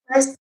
Yes.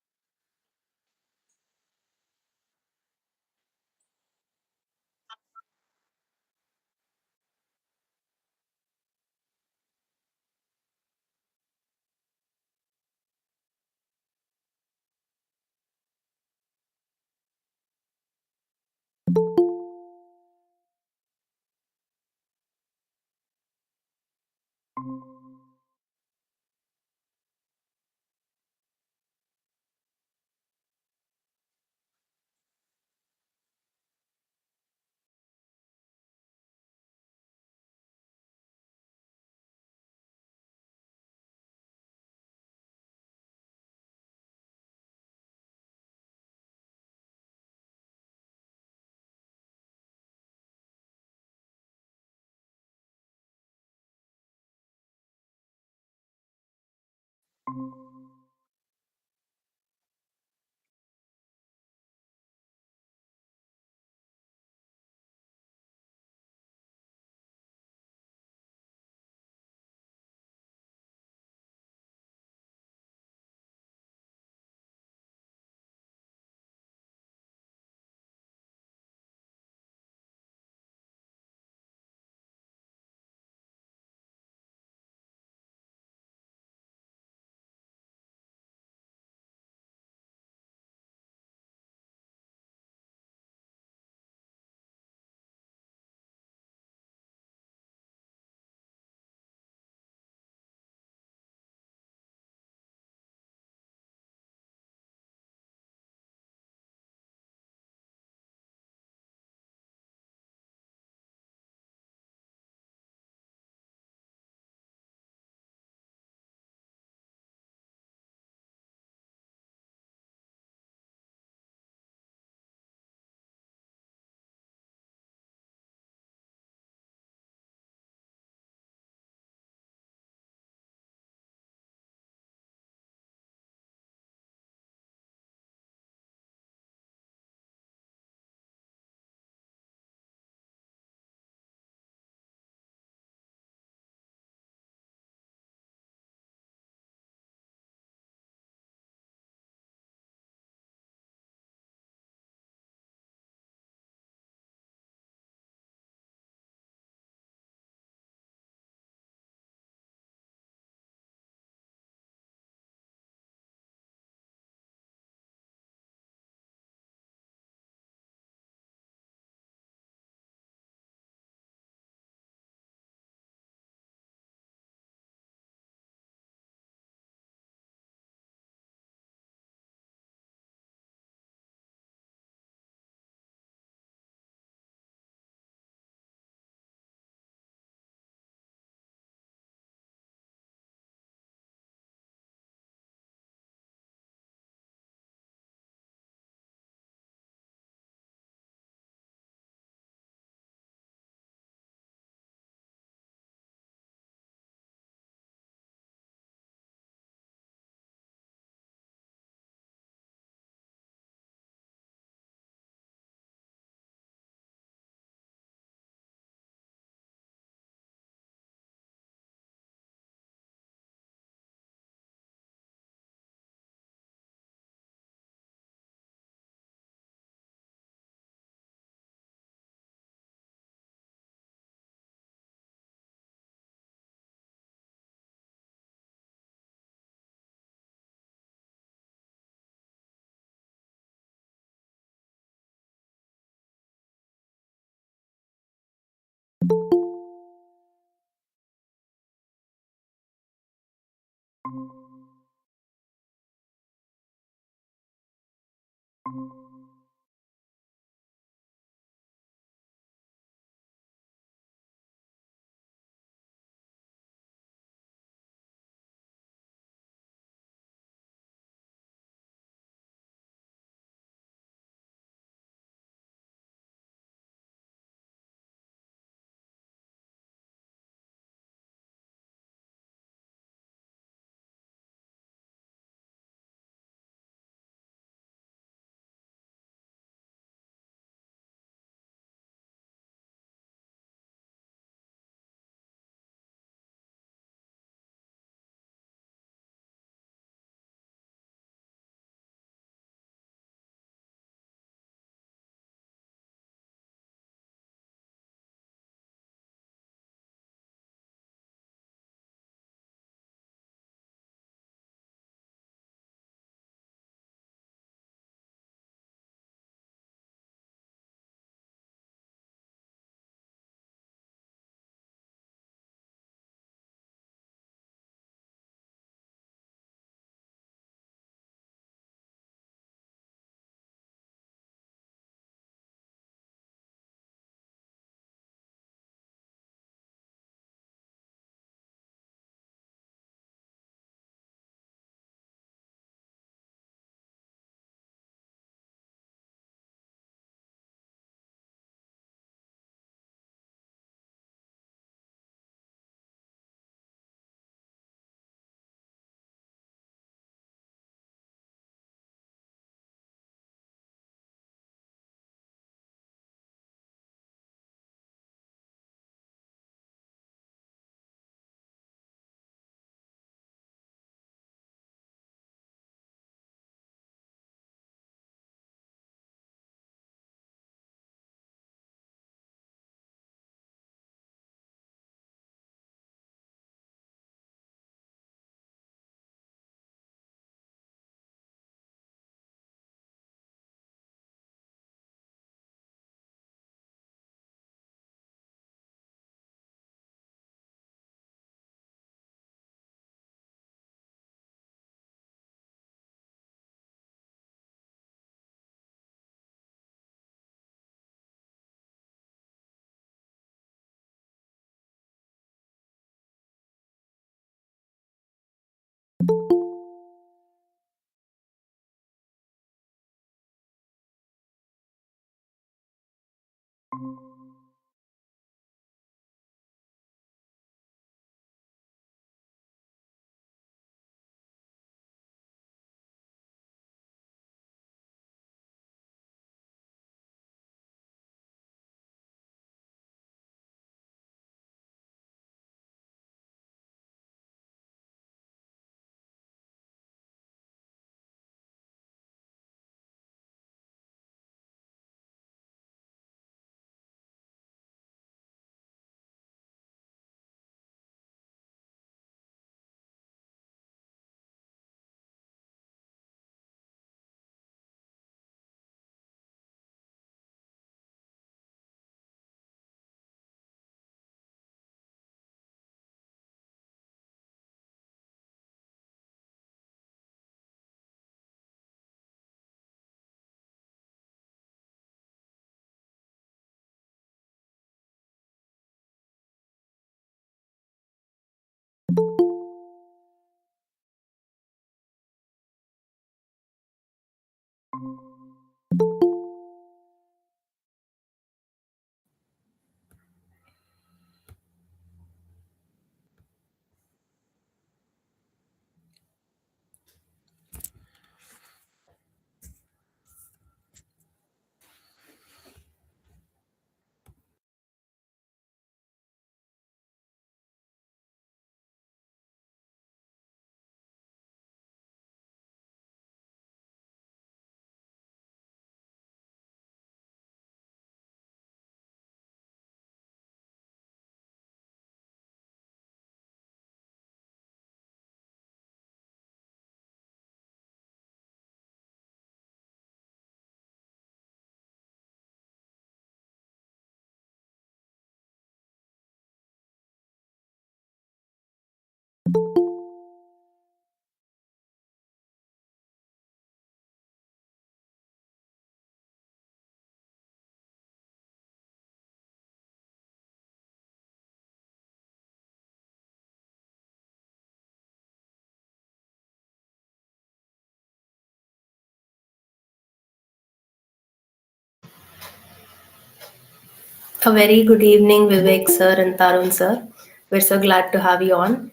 A very good evening, Vivek sir and Tarun sir. We're so glad to have you on.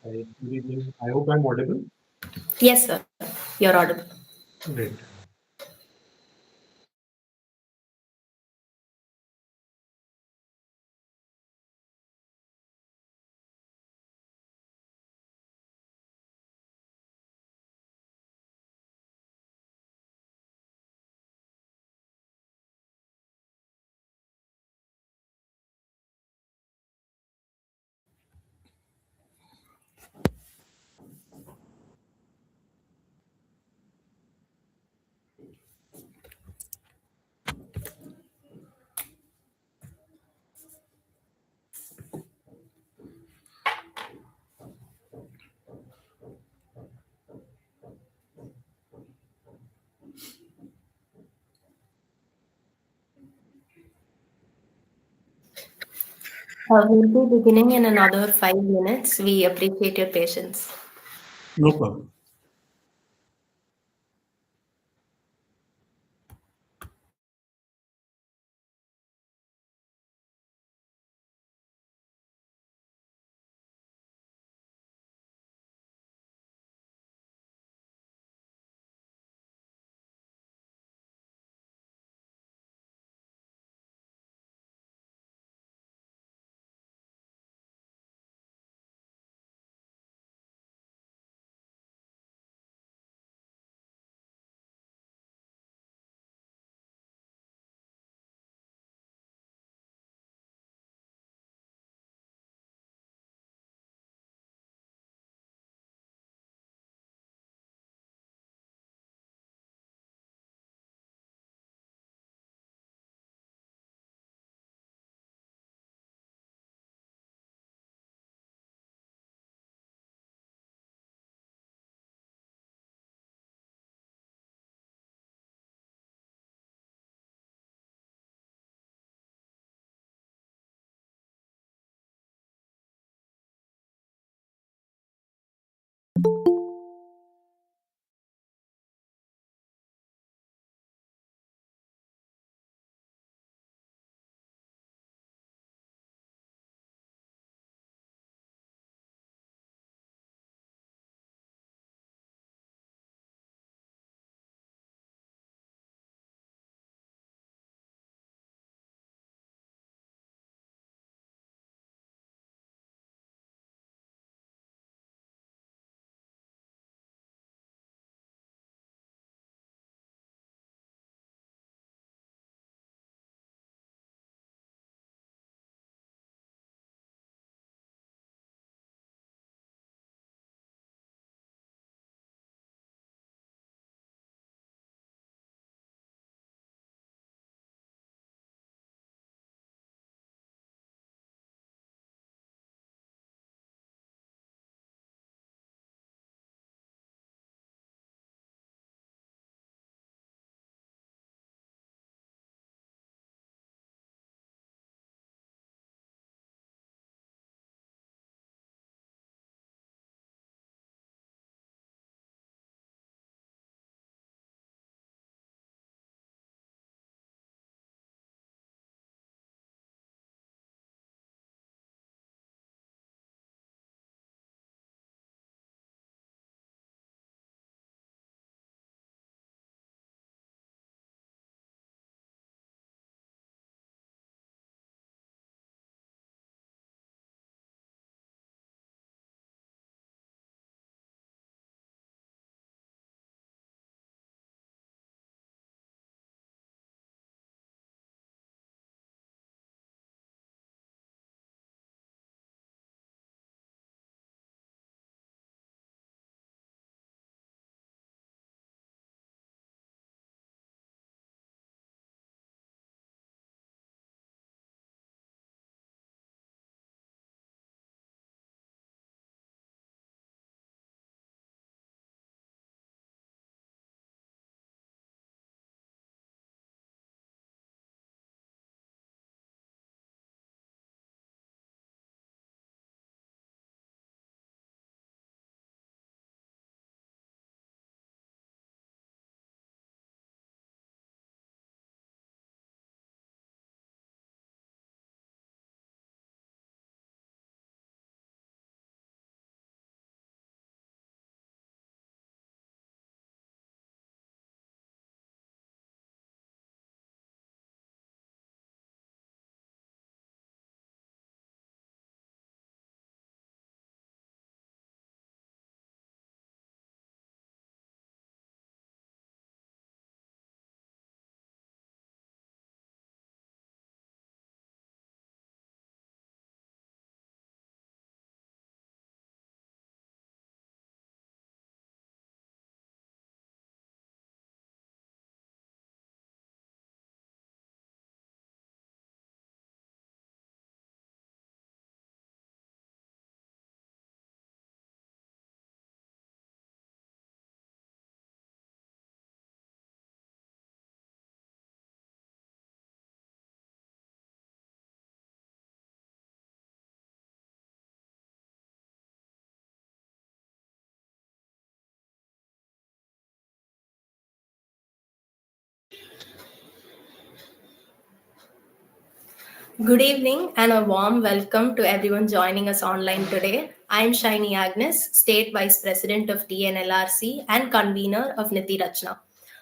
Hi, good evening. I hope I'm audible. Yes, sir, you're audible. Great. We'll be beginning in another 5 minutes. We appreciate your patience. No problem. Good evening and a warm welcome to everyone joining us online today. I'm Shiny Agnes, State Vice President of Nlrc and convener of Niti Rachna.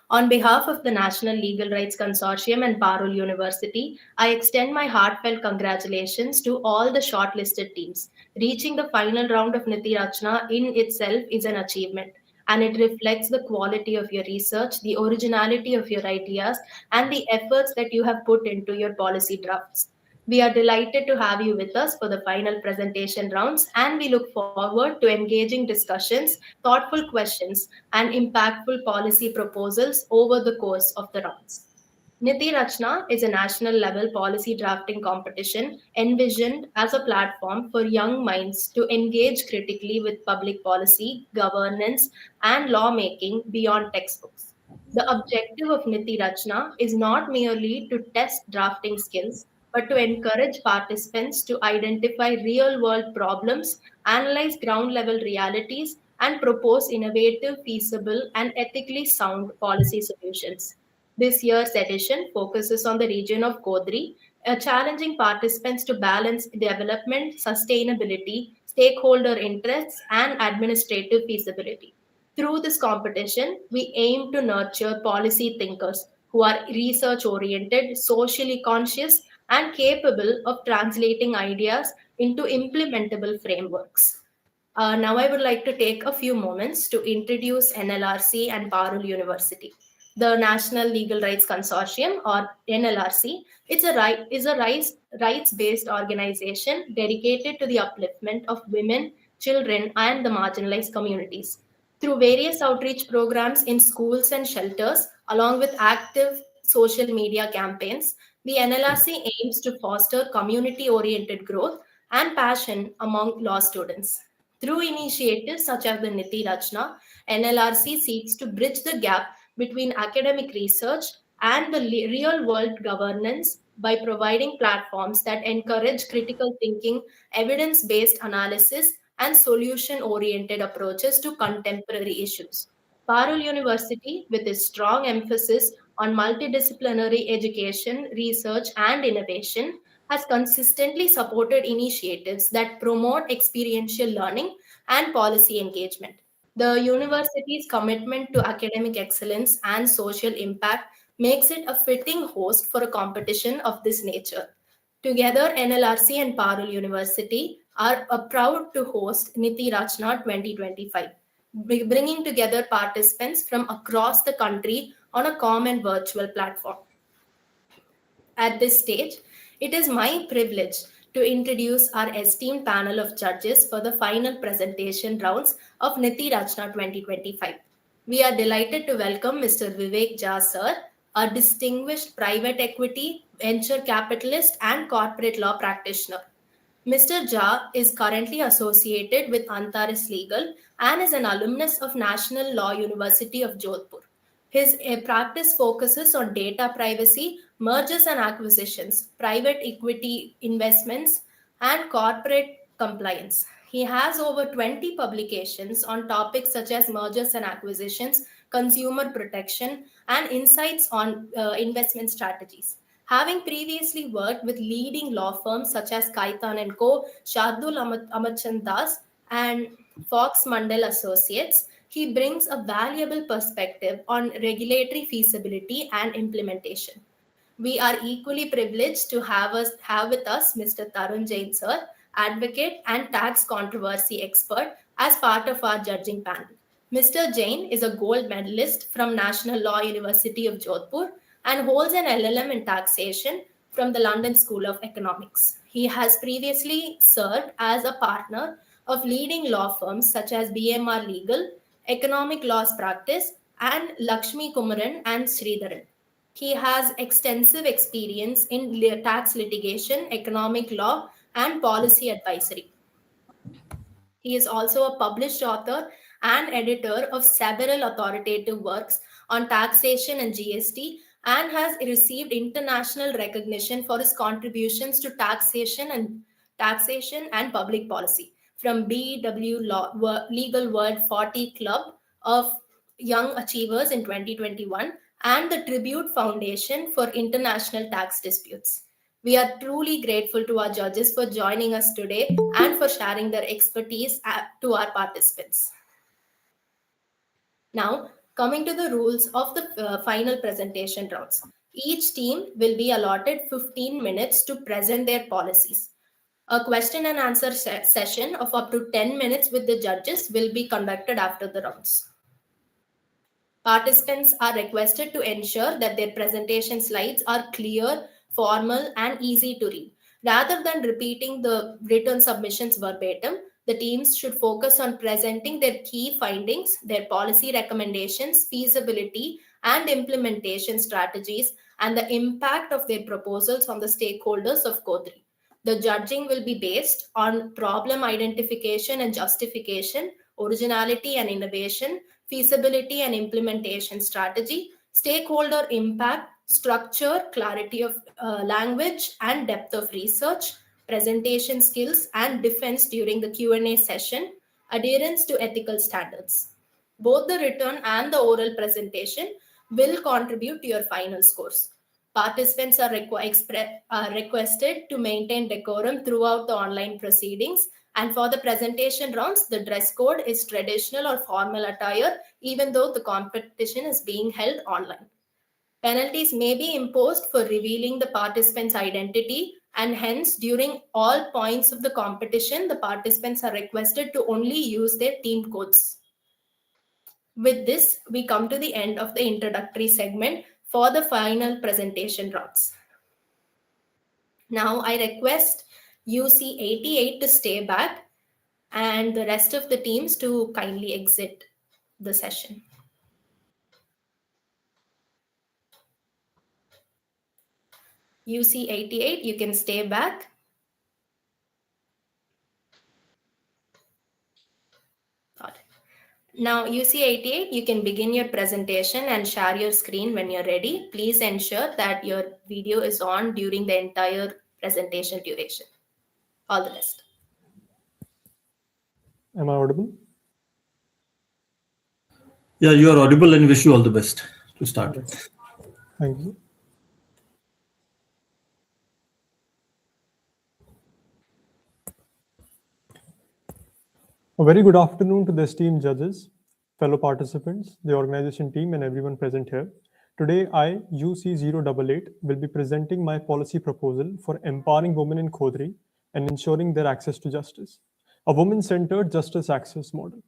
On behalf of the National Legal Rights Consortium and Parul University, I extend my heartfelt congratulations to all the shortlisted teams. Reaching the final round of Niti Rachna in itself is an achievement, and it reflects the quality of your research, the originality of your ideas, and the efforts that you have put into your policy drafts. We are delighted to have you with us for the final presentation rounds, and we look forward to engaging discussions, thoughtful questions, and impactful policy proposals over the course of the rounds. Niti Rachna is a national level policy drafting competition envisioned as a platform for young minds to engage critically with public policy, governance, and lawmaking beyond textbooks. The objective of Niti Rachna is not merely to test drafting skills, but to encourage participants to identify real world problems, analyze ground level realities, and propose innovative, feasible, and ethically sound policy solutions. This year's edition focuses on the region of Kodri, challenging participants to balance development, sustainability, stakeholder interests, and administrative feasibility. Through this competition, we aim to nurture policy thinkers who are research oriented, socially conscious, and capable of translating ideas into implementable frameworks. Now, I would like to take a few moments to introduce NLRC and Parul University. The National Legal Rights Consortium, or NLRC, is a rights-based organization dedicated to the upliftment of women, children, and the marginalized communities. Through various outreach programs in schools and shelters, along with active social media campaigns, the NLRC aims to foster community oriented growth and passion among law students. Through initiatives such as the Niti Rachna, NLRC seeks to bridge the gap between academic research and the real world governance by providing platforms that encourage critical thinking, evidence based analysis, and solution oriented approaches to contemporary issues. Parul University, with its strong emphasis on multidisciplinary education, research, and innovation, has consistently supported initiatives that promote experiential learning and policy engagement. The university's commitment to academic excellence and social impact makes it a fitting host for a competition of this nature. Together, NLRC and Parul University are proud to host Niti Rachna 2025, bringing together participants from across the country on a common virtual platform. At this stage, it is my privilege to introduce our esteemed panel of judges for the final presentation rounds of Niti Rachna 2025. We are delighted to welcome Mr. Vivek Jha sir, a distinguished private equity, venture capitalist, and corporate law practitioner. Mr. Jha is currently associated with Antares Legal and is an alumnus of National Law University of Jodhpur. His practice focuses on data privacy, mergers and acquisitions, private equity investments, and corporate compliance. He has over 20 publications on topics such as mergers and acquisitions, consumer protection, and insights on investment strategies. Having previously worked with leading law firms such as Kaitan and Co., Shardul Amachan Das, and Fox Mandel Associates, he brings a valuable perspective on regulatory feasibility and implementation. We are equally privileged to have with us Mr. Tarun Jain sir, advocate and tax controversy expert, as part of our judging panel. Mr. Jain is a gold medalist from National Law University of Jodhpur and holds an LLM in taxation from the London School of Economics. He has previously served as a partner of leading law firms such as BMR Legal, Economic Laws Practice, and Lakshmi Kumaran and Sridharan. He has extensive experience in tax litigation, economic law, and policy advisory. He is also a published author and editor of several authoritative works on taxation and GST, and has received international recognition for his contributions to taxation and public policy from BW Legal World 40 Club of Young Achievers in 2021 and the Tribute Foundation for International Tax Disputes. We are truly grateful to our judges for joining us today and for sharing their expertise to our participants. Now, coming to the rules of the final presentation rounds. Each team will be allotted 15 minutes to present their policies. A question and answer session of up to 10 minutes with the judges will be conducted after the rounds. Participants are requested to ensure that their presentation slides are clear, formal, and easy to read. Rather than repeating the written submissions verbatim, the teams should focus on presenting their key findings, their policy recommendations, feasibility, and implementation strategies, and the impact of their proposals on the stakeholders of Kodri. The judging will be based on problem identification and justification, originality and innovation, feasibility and implementation strategy, stakeholder impact, structure, clarity of language, and depth of research, presentation skills, and defense during the Q&A session, adherence to ethical standards. Both the written and the oral presentation will contribute to your final scores. Participants are requested to maintain decorum throughout the online proceedings. And for the presentation rounds, the dress code is traditional or formal attire, even though the competition is being held online. Penalties may be imposed for revealing the participant's identity, and hence, during all points of the competition, the participants are requested to only use their team codes. With this, we come to the end of the introductory segment for the final presentation rounds. Now, I request UC 88 to stay back and the rest of the teams to kindly exit the session. UC 88, you can stay back. Got it. Now, UC 88, you can begin your presentation and share your screen when you're ready. Please ensure that your video is on during the entire presentation duration. All the best. Am I audible? Yeah, you are audible and wish you all the best to start with. Thank you. A very good afternoon to the esteemed judges, fellow participants, the organization team, and everyone present here. Today, I, UC088, will be presenting my policy proposal for empowering women in Khodri and ensuring their access to justice, a women-centered justice access model.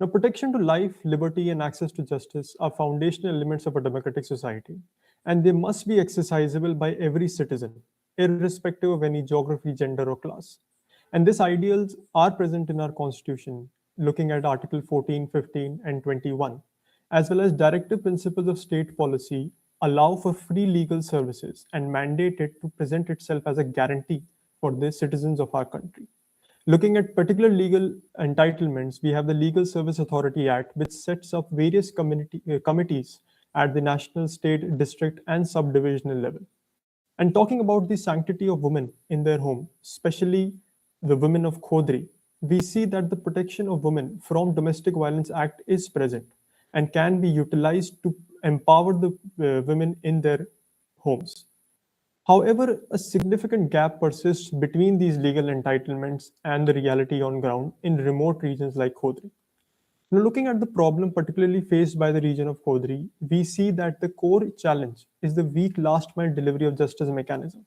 Now, protection to life, liberty, and access to justice are foundational elements of a democratic society, and they must be accessible by every citizen, irrespective of any geography, gender, or class. And these ideals are present in our constitution, looking at Article 14, 15, and 21, as well as directive principles of state policy allow for free legal services and mandate it to present itself as a guarantee for the citizens of our country. Looking at particular legal entitlements, we have the Legal Service Authority Act, which sets up various committees at the national, state, district, and subdivisional level. And talking about the sanctity of women in their home, especially the women of Khodri, we see that the Protection of Women from Domestic Violence Act is present and can be utilized to empower the women in their homes. However, a significant gap persists between these legal entitlements and the reality on ground in remote regions like Khodri. Now, looking at the problem particularly faced by the region of Khodri, we see that the core challenge is the weak last mile delivery of justice mechanism,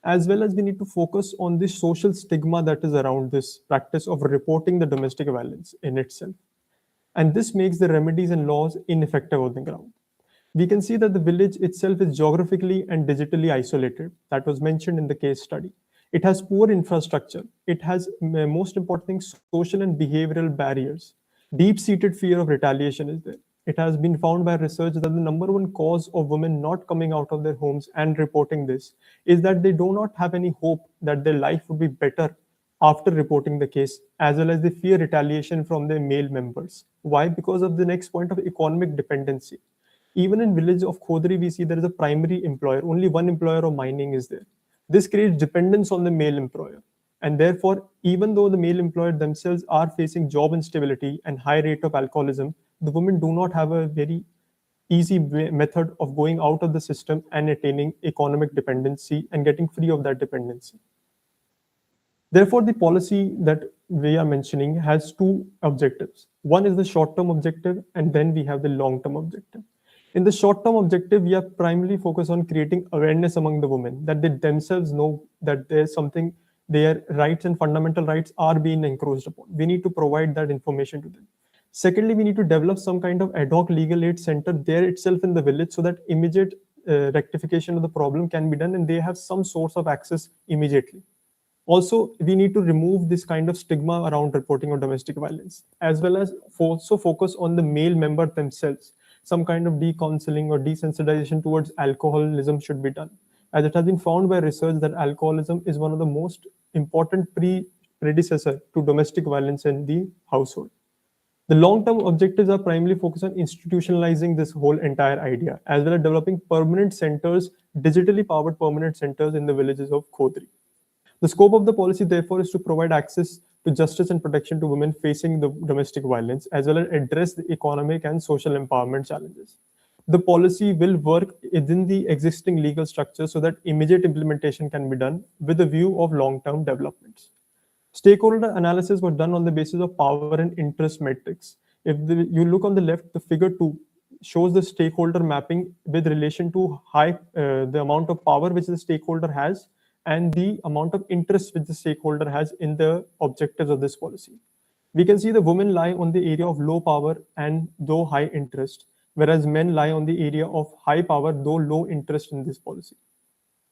as well as we need to focus on the social stigma that is around this practice of reporting the domestic violence in itself. And this makes the remedies and laws ineffective on the ground. We can see that the village itself is geographically and digitally isolated. That was mentioned in the case study. It has poor infrastructure. It has, most important thing, social and behavioral barriers. Deep-seated fear of retaliation is there. It has been found by research that the number one cause of women not coming out of their homes and reporting this is that they do not have any hope that their life would be better after reporting the case, as well as they fear retaliation from their male members. Why? Because of the next point of economic dependency. Even in village of Khodri, we see there is a primary employer. Only one employer of mining is there. This creates dependence on the male employer. And therefore, even though the male employer themselves are facing job instability and high rate of alcoholism, the women do not have a very easy method of going out of the system and attaining economic dependency and getting free of that dependency. Therefore, the policy that we are mentioning has two objectives. One is the short-term objective, and then we have the long-term objective. In the short-term objective, we are primarily focused on creating awareness among the women, that they themselves know that there's something, their rights and fundamental rights are being encroached upon. We need to provide that information to them. Secondly, we need to develop some kind of ad hoc legal aid center there itself in the village so that immediate rectification of the problem can be done and they have some source of access immediately. Also, we need to remove this kind of stigma around reporting of domestic violence, as well as also focus on the male member themselves. Some kind of de-counseling or desensitization towards alcoholism should be done, as it has been found by research that alcoholism is one of the most important predecessor to domestic violence in the household. The long-term objectives are primarily focused on institutionalizing this whole entire idea, as well as developing permanent centers, digitally powered permanent centers in the villages of Khodri. The scope of the policy, therefore, is to provide access to justice and protection to women facing the domestic violence, as well as address the economic and social empowerment challenges. The policy will work within the existing legal structure so that immediate implementation can be done with a view of long-term developments. Stakeholder analysis was done on the basis of power and interest metrics. You look on the left, the figure 2 shows the stakeholder mapping with relation to the amount of power which the stakeholder has and the amount of interest which the stakeholder has in the objectives of this policy. We can see the women lie on the area of low power and though high interest, whereas men lie on the area of high power though low interest in this policy.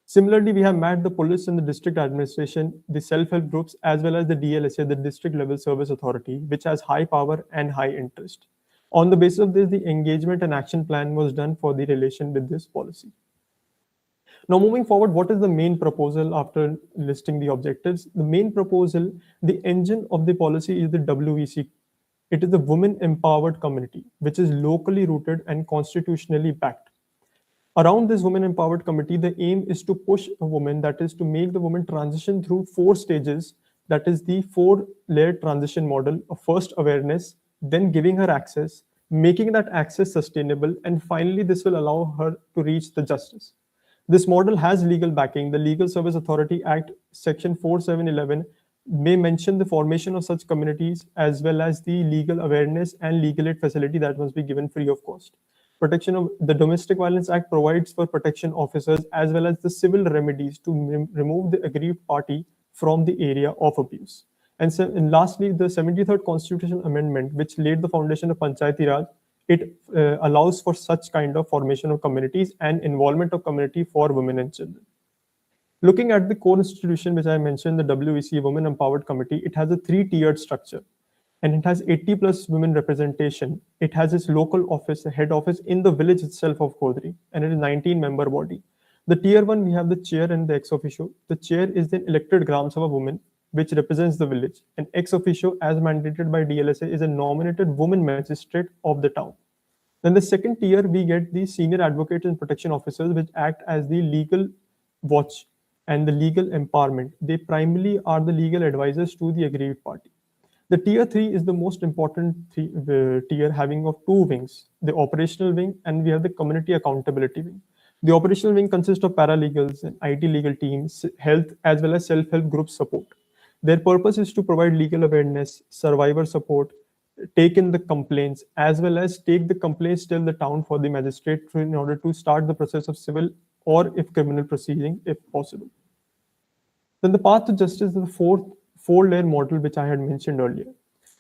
Similarly, we have mapped the police and the district administration, the self-help groups, as well as the DLSA, the district level service authority, which has high power and high interest. On the basis of this, the engagement and action plan was done for the relation with this policy. Now, moving forward, what is the main proposal after listing the objectives? The main proposal, the engine of the policy is the WEC. It is the Women Empowered Community, which is locally rooted and constitutionally backed. Around this Women Empowered Committee, the aim is to push a woman, that is to make the woman transition through 4 stages, that is the 4-layered transition model of first awareness, then giving her access, making that access sustainable, and finally this will allow her to reach the justice. This model has legal backing. The Legal Service Authority Act Section 4711 may mention the formation of such communities as well as the legal awareness and legal aid facility that must be given free of cost. Protection of the Domestic Violence Act provides for protection officers as well as the civil remedies to remove the aggrieved party from the area of abuse. And lastly, the 73rd Constitution Amendment, which laid the foundation of Panchayati Raj, it allows for such kind of formation of communities and involvement of community for women and children. Looking at the core institution, which I mentioned, the WEC, Women Empowered Committee, it has a 3-tiered structure. And it has 80 plus women representation. It has its local office, the head office in the village itself of Kodri, and it is 19-member body. The tier 1, we have the chair and the ex officio. The chair is the elected Gram Sabha woman, which represents the village. And ex officio, as mandated by DLSA, is a nominated woman magistrate of the town. Then the second tier, we get the senior advocates and protection officers, which act as the legal watch and the legal empowerment. They primarily are the legal advisors to the aggrieved party. The tier 3 is the most important tier, having of 2 wings, the operational wing and we have the community accountability wing. The operational wing consists of paralegals and IT legal teams, health as well as self-help group support. Their purpose is to provide legal awareness, survivor support, take in the complaints, as well as take the complaints till the town for the magistrate in order to start the process of civil or if criminal proceeding, if possible. Then the path to justice is the 4-layer model, which I had mentioned earlier.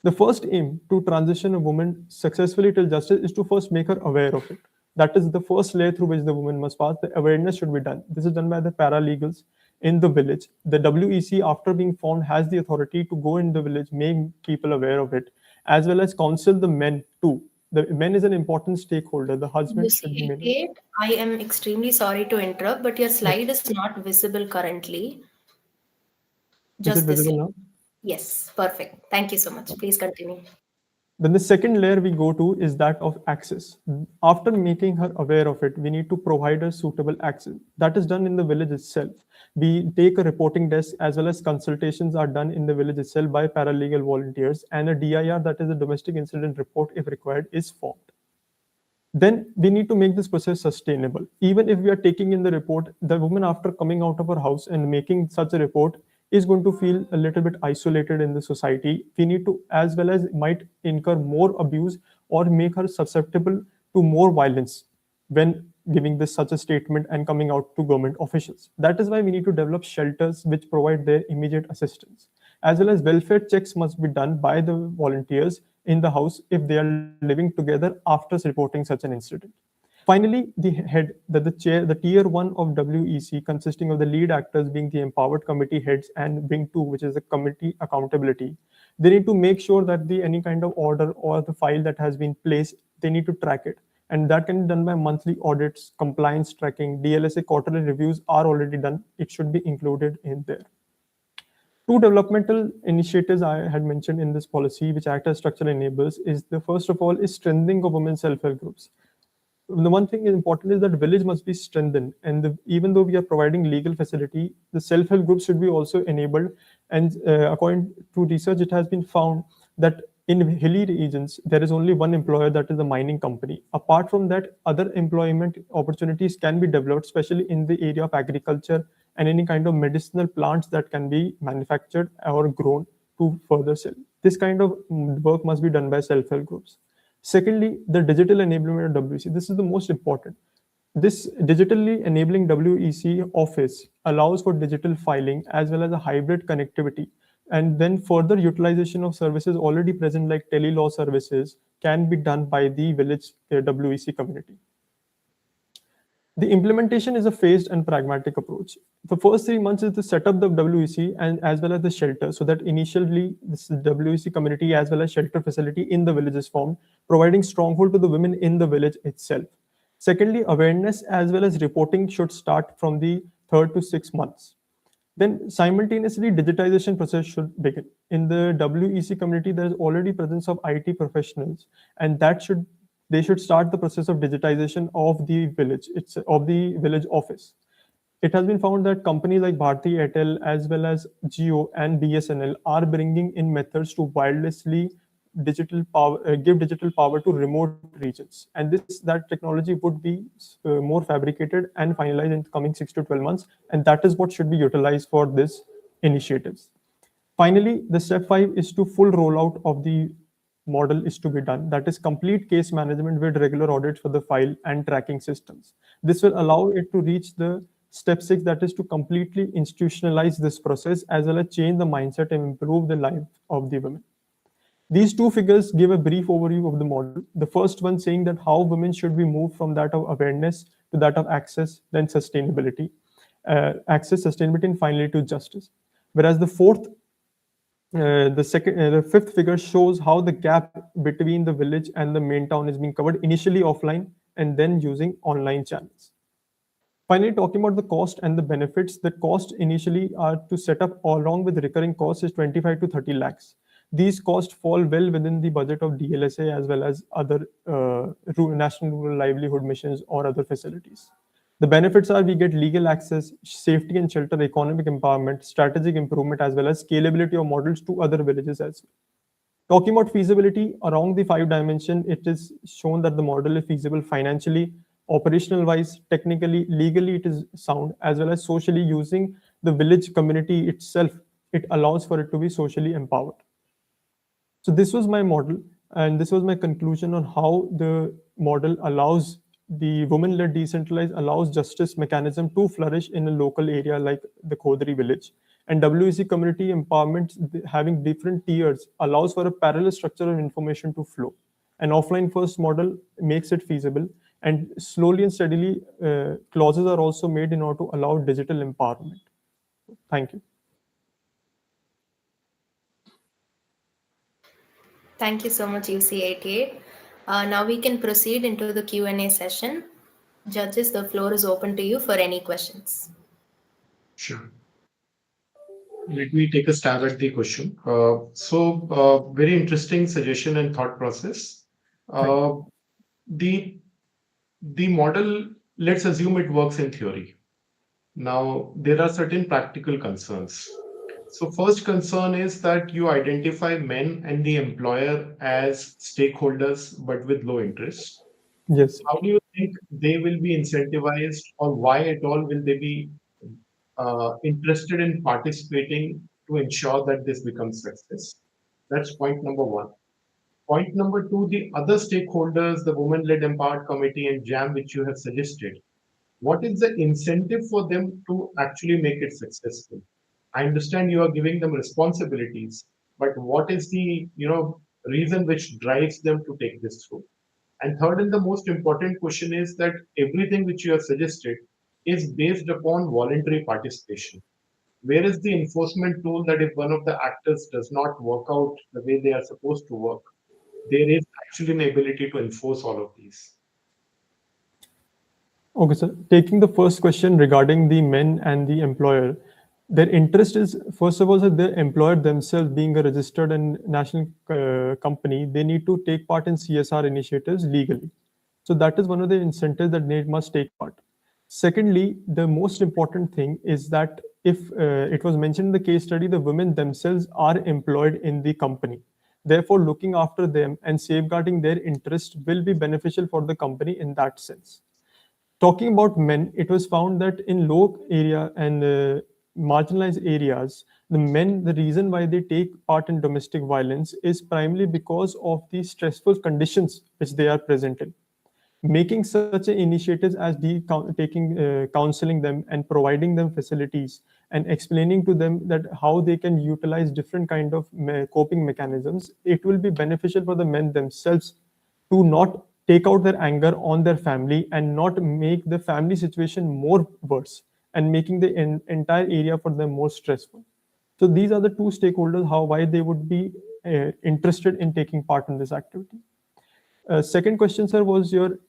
The first aim to transition a woman successfully till justice is to first make her aware of it. That is the first layer through which the woman must pass. The awareness should be done. This is done by the paralegals in the village. The WEC, after being formed, has the authority to go in the village, make people aware of it, as well as counsel the men too. The men is an important stakeholder. The husband should be made. Kate, I am extremely sorry to interrupt, but your slide is not visible currently. Is it Just this. visible now? Yes, perfect. Thank you so much. Please continue. Then the second layer we go to is that of access. After making her aware of it, we need to provide her suitable access. That is done in the village itself. We take a reporting desk as well as consultations are done in the village itself by paralegal volunteers, and a DIR, that is a domestic incident report, if required, is formed. Then we need to make this process sustainable. Even if we are taking in the report, the woman after coming out of her house and making such a report is going to feel a little bit isolated in the society. We need to, as well as might incur more abuse or make her susceptible to more violence when giving this such a statement and coming out to government officials. That is why we need to develop shelters which provide their immediate assistance, as well as welfare checks must be done by the volunteers in the house if they are living together after reporting such an incident. Finally, the head, the chair, the tier 1 of WEC, consisting of the lead actors being the empowered committee heads and wing 2, which is the committee accountability. They need to make sure that any kind of order or the file that has been placed, they need to track it. And that can be done by monthly audits, compliance tracking, DLSA quarterly reviews are already done. It should be included in there. 2 developmental initiatives I had mentioned in this policy, which act as structural enablers, is the first of all is strengthening of women's self-help groups. the one thing is important is that village must be strengthened, and even though we are providing legal facility, the self-help groups should be also enabled. And according to research, it has been found that in hilly regions there is only one employer, that is the mining company. Apart from that, other employment opportunities can be developed, especially in the area of agriculture and any kind of medicinal plants that can be manufactured or grown to further sell. This kind of work must be done by self-help groups. Secondly, the digital enablement of WEC. This is the most important. This digitally enabling WEC office allows for digital filing as well as a hybrid connectivity. And then further utilization of services already present like tele-law services can be done by the village WEC community. The implementation is a phased and pragmatic approach. The first 3 months is to set up the WEC and as well as the shelter, so that initially this WEC community as well as shelter facility in the village is formed, providing stronghold to the women in the village itself. Secondly, awareness as well as reporting should start from the 3rd to 6 months. Then simultaneously digitization process should begin. In the WEC community, there is already presence of IT professionals, and they should start the process of digitization of the village, it's of the village office. It has been found that companies like Bharti Airtel as well as Jio and BSNL are bringing in methods to wirelessly give digital power to remote regions, and that technology would be more fabricated and finalized in the coming 6 to 12 months, and that is what should be utilized for this initiatives. Finally, the step 5 is to full rollout of the model is to be done. That is complete case management with regular audits for the file and tracking systems. This will allow it to reach the step 6, that is to completely institutionalize this process as well as change the mindset and improve the life of the women. These two figures give a brief overview of the model. The first one saying that how women should be moved from that of awareness to that of access, then sustainability, sustainability, and finally to justice. Whereas the fifth figure shows how the gap between the village and the main town is being covered initially offline and then using online channels. Finally, talking about the cost and the benefits, the cost initially are to set up along with recurring costs is 25 to 30 lakhs. These costs fall well within the budget of DLSA as well as other national rural livelihood missions or other facilities. The benefits are we get legal access, safety and shelter, economic empowerment, strategic improvement, as well as scalability of models to other villages as well. Talking about feasibility, around the 5 dimension, it is shown that the model is feasible financially, operational wise, technically, legally it is sound, as well as socially using the village community itself. It allows for it to be socially empowered. So this was my model, and this was my conclusion on how the model allows the women-led decentralized allows justice mechanism to flourish in a local area like the Khodri village. And WEC community empowerment having different tiers allows for a parallel structure of information to flow. An offline first model makes it feasible, and slowly and steadily clauses are also made in order to allow digital empowerment. Thank you. Thank you so much, UC88. Now we can proceed into the Q&A session. Judges, the floor is open to you for any questions. Sure. Let me take a stab at the question. Very interesting suggestion and thought process. The model, let's assume it works in theory. Now, there are certain practical concerns. So first concern is that you identify men and the employer as stakeholders, but with low interest. Yes. How do you think they will be incentivized, or why at all will they be interested in participating to ensure that this becomes success? That's point number one. Point number two, the other stakeholders, the Women-led Empowered Committee and JAM, which you have suggested, what is the incentive for them to actually make it successful? I understand you are giving them responsibilities, but what is the reason which drives them to take this through? And third, and the most important question is that everything which you have suggested is based upon voluntary participation. Where is the enforcement tool that if one of the actors does not work out the way they are supposed to work, there is actually an ability to enforce all of these? Okay, sir. Taking the first question regarding the men and the employer, their interest is, first of all, that the employer themselves, being a registered and national company, they need to take part in CSR initiatives legally. So that is one of the incentives that they must take part. Secondly, the most important thing is that if it was mentioned in the case study, the women themselves are employed in the company. Therefore, looking after them and safeguarding their interest will be beneficial for the company in that sense. Talking about men, it was found that in low area and marginalized areas, the men, the reason why they take part in domestic violence is primarily because of the stressful conditions which they are present in. Making such initiatives as taking counseling them and providing them facilities and explaining to them that how they can utilize different kind of coping mechanisms, it will be beneficial for the men themselves to not take out their anger on their family and not make the family situation more worse and making the entire area for them more stressful. So these are the two stakeholders how why they would be interested in taking part in this activity. Second question, sir, was your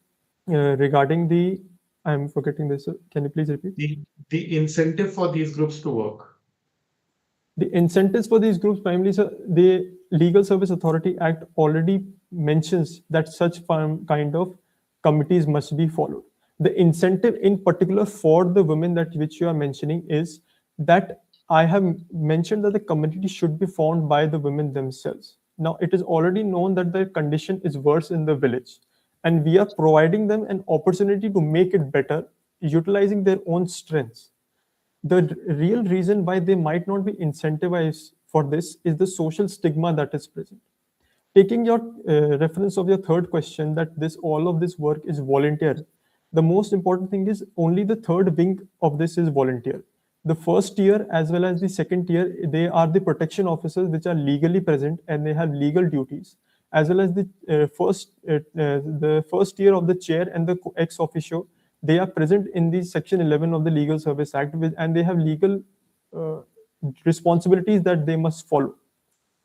regarding the. I'm forgetting this. Sir. Can you please repeat? The incentive for these groups to work. The incentives for these groups, primarily, sir, the Legal Service Authority Act already mentions that such kind of committees must be followed. The incentive, in particular, for the women that which you are mentioning is that I have mentioned that the community should be formed by the women themselves. Now, it is already known that their condition is worse in the village, and we are providing them an opportunity to make it better, utilizing their own strengths. The real reason why they might not be incentivized for this is the social stigma that is present. Taking your reference of your third question that this all of this work is volunteer, the most important thing is only the third wing of this is volunteer. The first tier as well as the second tier, they are the protection officers which are legally present and they have legal duties, as well as the first tier of the chair and the ex officio, they are present in the section 11 of the Legal Service Act, and they have legal uh, responsibilities that they must follow.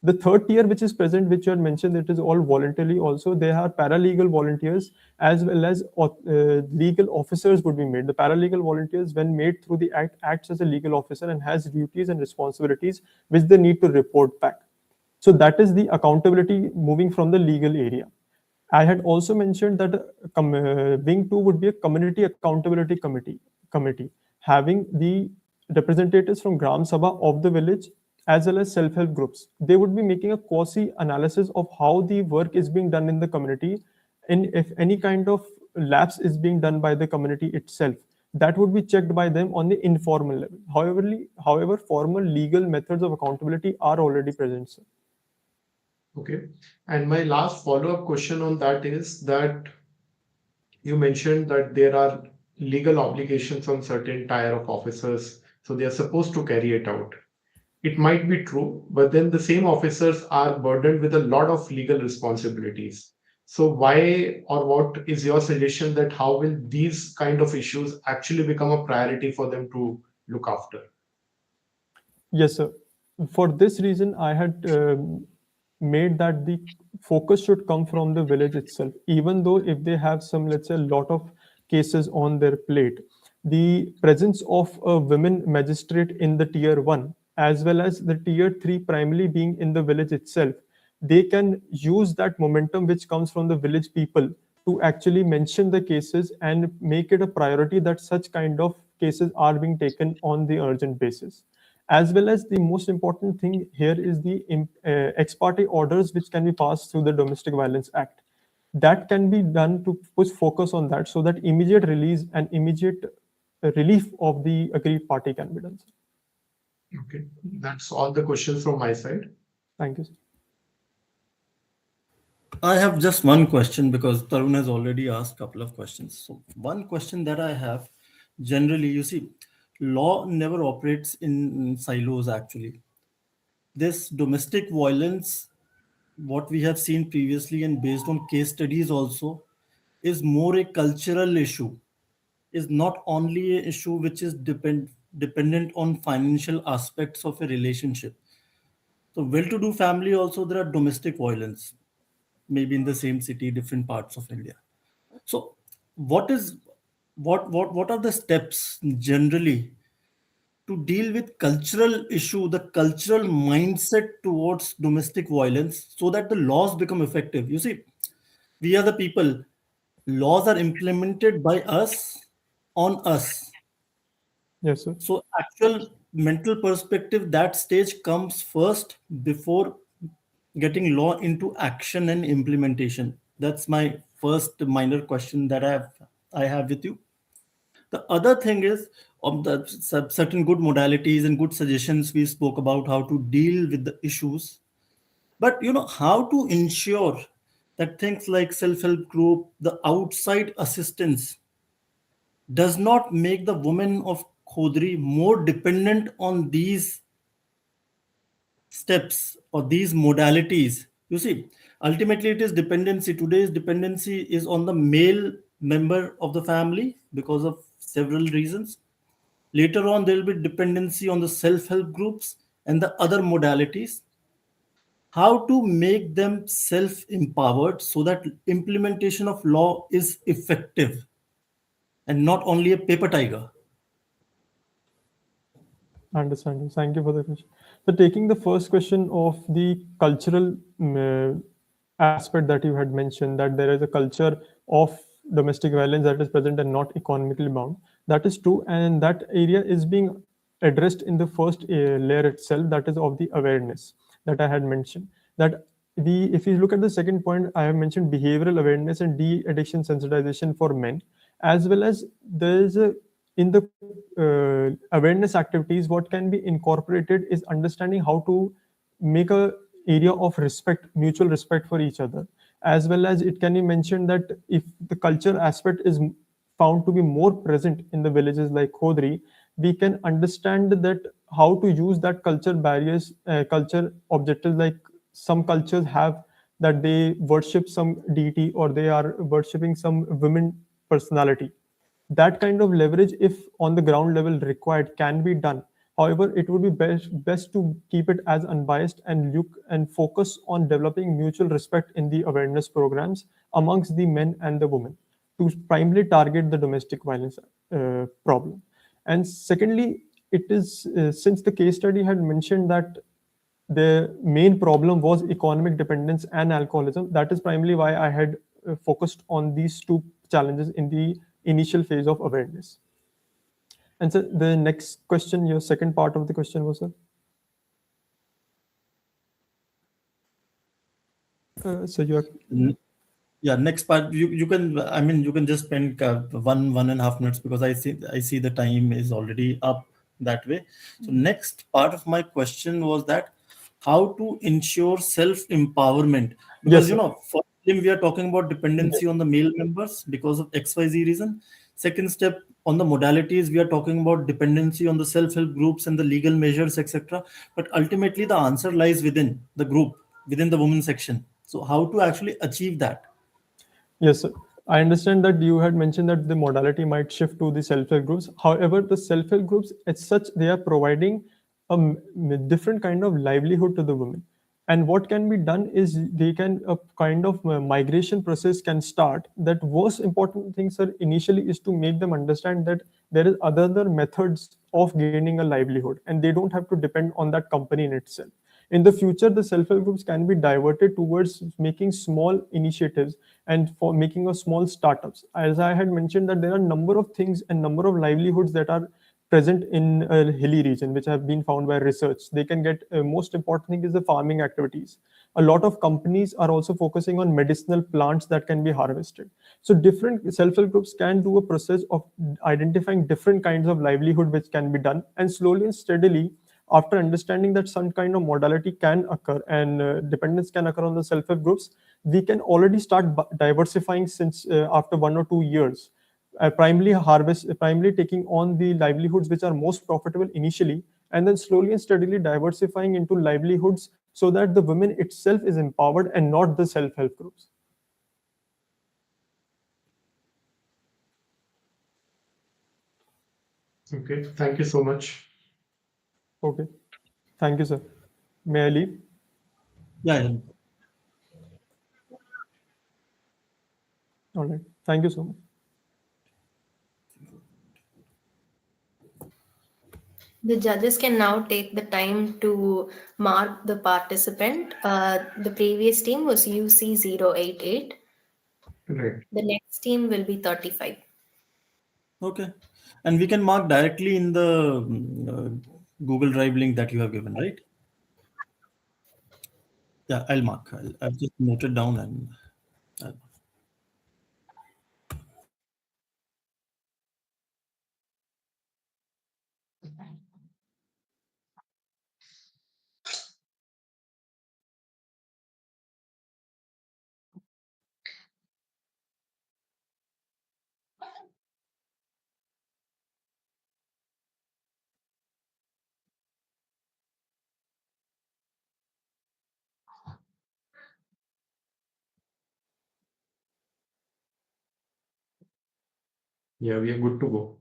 The third tier, which is present, which you had mentioned, it is all voluntarily. Also, they are paralegal volunteers as well as legal officers would be made. The paralegal volunteers, when made through the act, acts as a legal officer and has duties and responsibilities which they need to report back. So that is the accountability moving from the legal area. I had also mentioned that Wing 2 would be a community accountability committee having the representatives from Gram Sabha of the village as well as self-help groups. They would be making a quasi analysis of how the work is being done in the community and if any kind of lapse is being done by the community itself. That would be checked by them on the informal level. However, formal legal methods of accountability are already present, sir. Okay. And my last follow-up question on that is that you mentioned that there are legal obligations on certain tier of officers, so they are supposed to carry it out. It might be true, but then the same officers are burdened with a lot of legal responsibilities. So why or what is your suggestion that how will these kind of issues actually become a priority for them to look after? Yes, sir. For this reason, I had made that the focus should come from the village itself. Even though if they have some, let's say, a lot of cases on their plate, the presence of a women magistrate in the tier one, as well as the tier three, primarily being in the village itself, they can use that momentum which comes from the village people to actually mention the cases and make it a priority that such kind of cases are being taken on the urgent basis. As well as the most important thing here is the ex parte orders which can be passed through the Domestic Violence Act. That can be done to push focus on that so that immediate release and immediate relief of the aggrieved party can be done. Okay, that's all the questions from my side. Thank you, sir. I have just one question because Tarun has already asked a couple of questions. So one question that I have, generally, you see, law never operates in silos actually. This domestic violence, what we have seen previously and based on case studies also, is more a cultural issue, is not only a issue which is dependent on financial aspects of a relationship. So well-to-do family also there are domestic violence, maybe in the same city, different parts of India. So what is what are the steps generally to deal with cultural issue, the cultural mindset towards domestic violence, so that the laws become effective? You see, we are the people. Laws are implemented by us on us. Yes, sir. So, actual mental perspective, that stage comes first before getting law into action and implementation. That's my first minor question that I have with you. The other thing is the certain good modalities and good suggestions we spoke about how to deal with the issues, but how to ensure that things like self-help group, the outside assistance, does not make the women of Khodri more dependent on these steps or these modalities. You see, ultimately it is dependency. Today's dependency is on the male member of the family because of several reasons. Later on, there will be dependency on the self help groups and the other modalities. How to make them self empowered so that implementation of law is effective and not only a paper tiger. Understanding. Thank you for the question. So, taking the first question of the cultural aspect that you had mentioned, that there is a culture of domestic violence that is present and not economically bound. That is true, and that area is being addressed in the first layer itself, that is of the awareness that I had mentioned. That if you look at the second point, I have mentioned behavioral awareness and de-addiction sensitization for men, as well as there is a in the awareness activities, what can be incorporated is understanding how to make a area of respect, mutual respect for each other, as well as it can be mentioned that if the culture aspect is found to be more present in the villages like Khodri, we can understand that how to use that culture barriers, culture objectives, like some cultures have that they worship some deity or they are worshipping some women personality. That kind of leverage, if on the ground level required, can be done. However, it would be best to keep it as unbiased and look and focus on developing mutual respect in the awareness programs amongst the men and the women to primarily target the domestic violence problem. And secondly, it is since the case study had mentioned that the main problem was economic dependence and alcoholism. That is primarily why I had focused on these two challenges in the initial phase of awareness. And so the next question, your second part of the question was, sir? So you're Yeah, next part you can, I mean, you can just spend 1.5 minutes because I see the time is already up that way. So next part of my question was that how to ensure self empowerment, because yes, sir. for him we are talking about Yes. dependency on the male members because of XYZ reason. Second step, on the modalities we are talking about dependency on the self help groups and the legal measures, etc. But ultimately the answer lies within the group, within the women section. So how to actually achieve that? Yes, sir. I understand that you had mentioned that the modality might shift to the self-help groups. However, the self-help groups, as such, they are providing a different kind of livelihood to the women. And what can be done is they can a kind of migration process can start. That most important thing, sir, initially is to make them understand that there is other methods of gaining a livelihood, and they don't have to depend on that company in itself. In the future, the self-help groups can be diverted towards making small initiatives and for making a small startups. As I had mentioned, that there are number of things and number of livelihoods that are present in a hilly region, which have been found by research. They can get most important thing is the farming activities. A lot of companies are also focusing on medicinal plants that can be harvested. So different self-help groups can do a process of identifying different kinds of livelihood which can be done, and slowly and steadily, after understanding that some kind of modality can occur and dependence can occur on the self-help groups, we can already start diversifying since after 1 or 2 years, primarily taking on the livelihoods which are most profitable initially, and then slowly and steadily diversifying into livelihoods so that the women itself is empowered and not the self-help groups. Okay, thank you so much. Okay, thank you, sir. May I leave? Yeah, yeah. All right, thank you so much. The judges can now take the time to mark the participant. The previous team was UC 088. Right. The next team will be 35. Okay. And we can mark directly in the Google Drive link that you have given, right? Yeah, I'll mark. I'll just note it down and I'll, Yeah, we are good to go.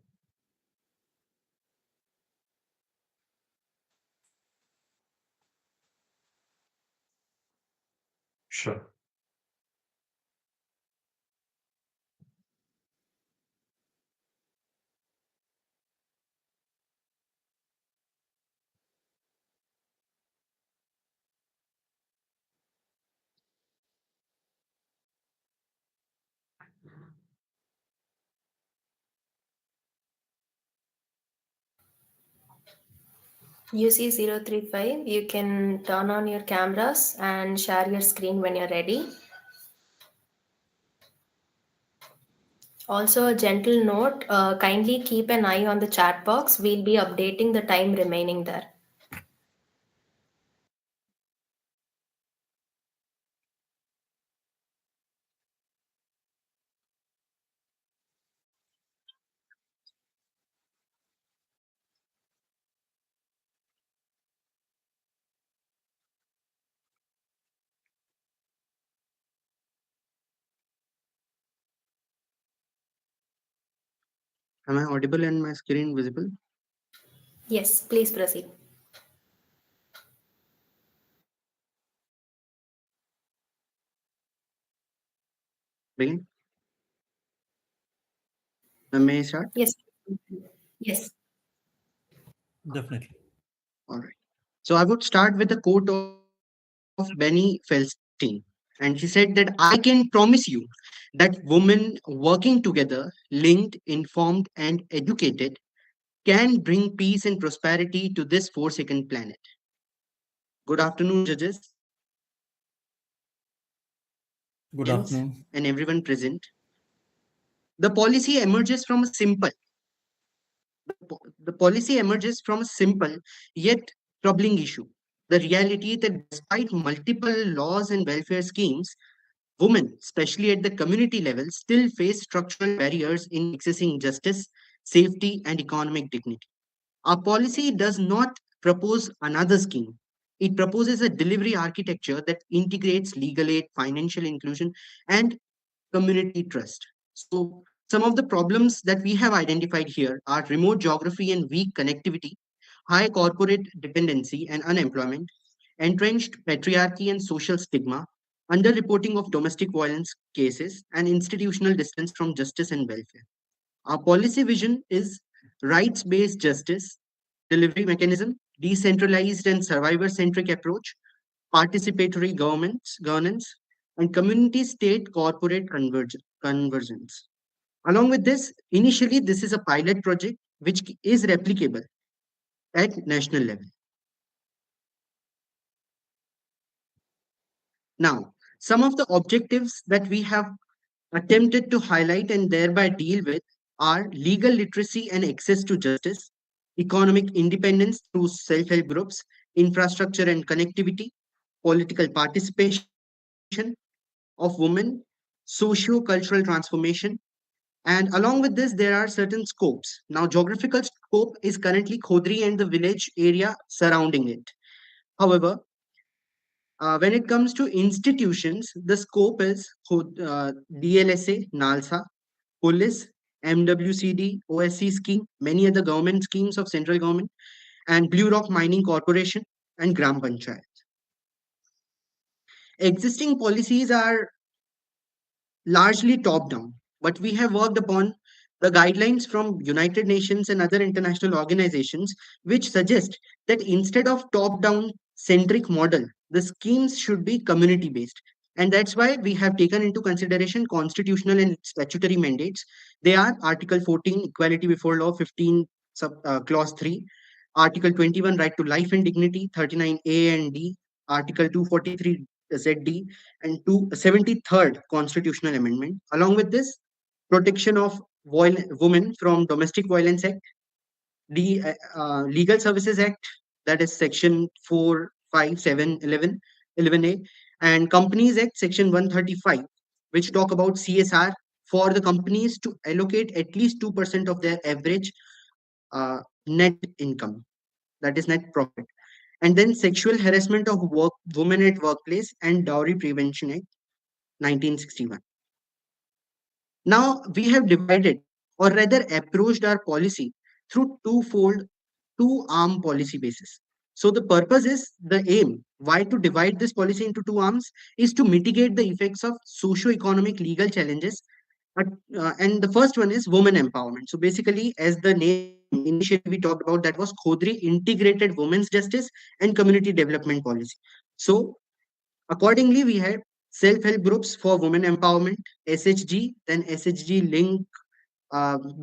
Sure. UC035, you can turn on your cameras and share your screen when you're ready. Also, a gentle note, kindly keep an eye on the chat box. We'll be updating the time remaining there. Am I audible and my screen visible? Yes, please proceed. Begin. May I start? Yes. Yes. definitely. All right. So I would start with a quote of Benny Feldstein. And he said that I can promise you that women working together, linked, informed, and educated, can bring peace and prosperity to this forsaken planet. Good afternoon, judges, Good audience, afternoon. and everyone present. The policy emerges from a simple the policy emerges from a simple yet troubling issue. The reality that despite multiple laws and welfare schemes, women, especially at the community level, still face structural barriers in accessing justice, safety, and economic dignity. Our policy does not propose another scheme. It proposes a delivery architecture that integrates legal aid, financial inclusion, and community trust. So, some of the problems that we have identified here are remote geography and weak connectivity, high corporate dependency and unemployment, entrenched patriarchy and social stigma, underreporting of domestic violence cases, and institutional distance from justice and welfare. Our policy vision is rights based justice, delivery mechanism, decentralized and survivor centric approach, participatory governance, and community state corporate convergence. Along with this, initially, this is a pilot project which is replicable at national level. Now, some of the objectives that we have attempted to highlight and thereby deal with are legal literacy and access to justice, economic independence through self help groups, infrastructure and connectivity, political participation of women, socio-cultural transformation, and along with this, there are certain scopes. Now, geographical scope is currently Khodri and the village area surrounding it. However, when it comes to institutions, the scope is DLSA, NALSA, police, MWCD, OSC scheme, many other government schemes of central government, and Blue Rock Mining Corporation and Gram Panchayat. Existing policies are largely top down, but we have worked upon the guidelines from United Nations and other international organizations, which suggest that instead of top down centric model, the schemes should be community based. And that's why we have taken into consideration constitutional and statutory mandates. They are Article 14, equality before law, 15, clause 3, Article 21, right to life and dignity, 39A and D, Article 243 ZD, and 273rd Constitutional Amendment. Along with this, protection of women from Domestic Violence Act, the Legal Services Act, that is Section 4, 5, 7, 11, 11A, and Companies Act, Section 135, which talk about CSR for the companies to allocate at least 2% of their average net income, that is net profit. And then Sexual Harassment of Women at Workplace and Dowry Prevention Act, 1961. Now we have divided, or rather approached our policy through twofold, two-arm policy basis. So the purpose is the aim. Why to divide this policy into two arms is to mitigate the effects of socio-economic legal challenges. And the first one is women empowerment. So basically, as the name initially we talked about, that was Khodri Integrated Women's Justice and Community Development Policy. So accordingly, we had self-help groups for women empowerment, SHG, then SHG link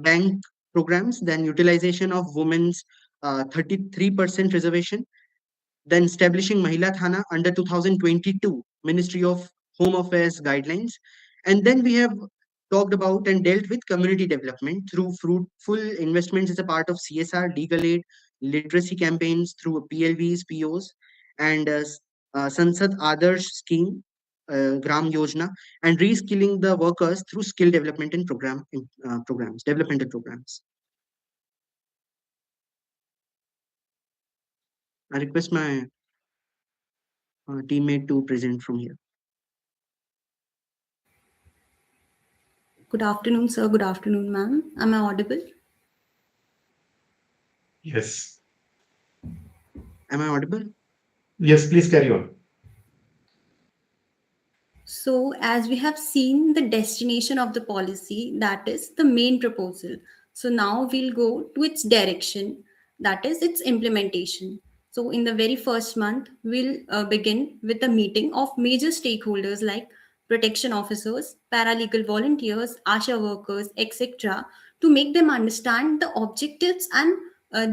bank programs, then utilization of women's 33% reservation, then establishing Mahila Thana under 2022 Ministry of Home Affairs guidelines. And then we have talked about and dealt with community development through fruitful investments as a part of CSR, legal aid, literacy campaigns through PLVs, POs, and Sansad Adarsh scheme, Gram Yojana, and reskilling the workers through skill development and programs, developmental programs. I request my teammate to present from here. Good afternoon, sir. Good afternoon, ma'am. Am I audible? Yes. Am I audible? Yes, please carry on. So, as we have seen the destination of the policy, that is the main proposal. So, now we'll go to its direction, that is its implementation. So, in the very first month, we'll begin with a meeting of major stakeholders like protection officers, paralegal volunteers, ASHA workers, etc., to make them understand the objectives and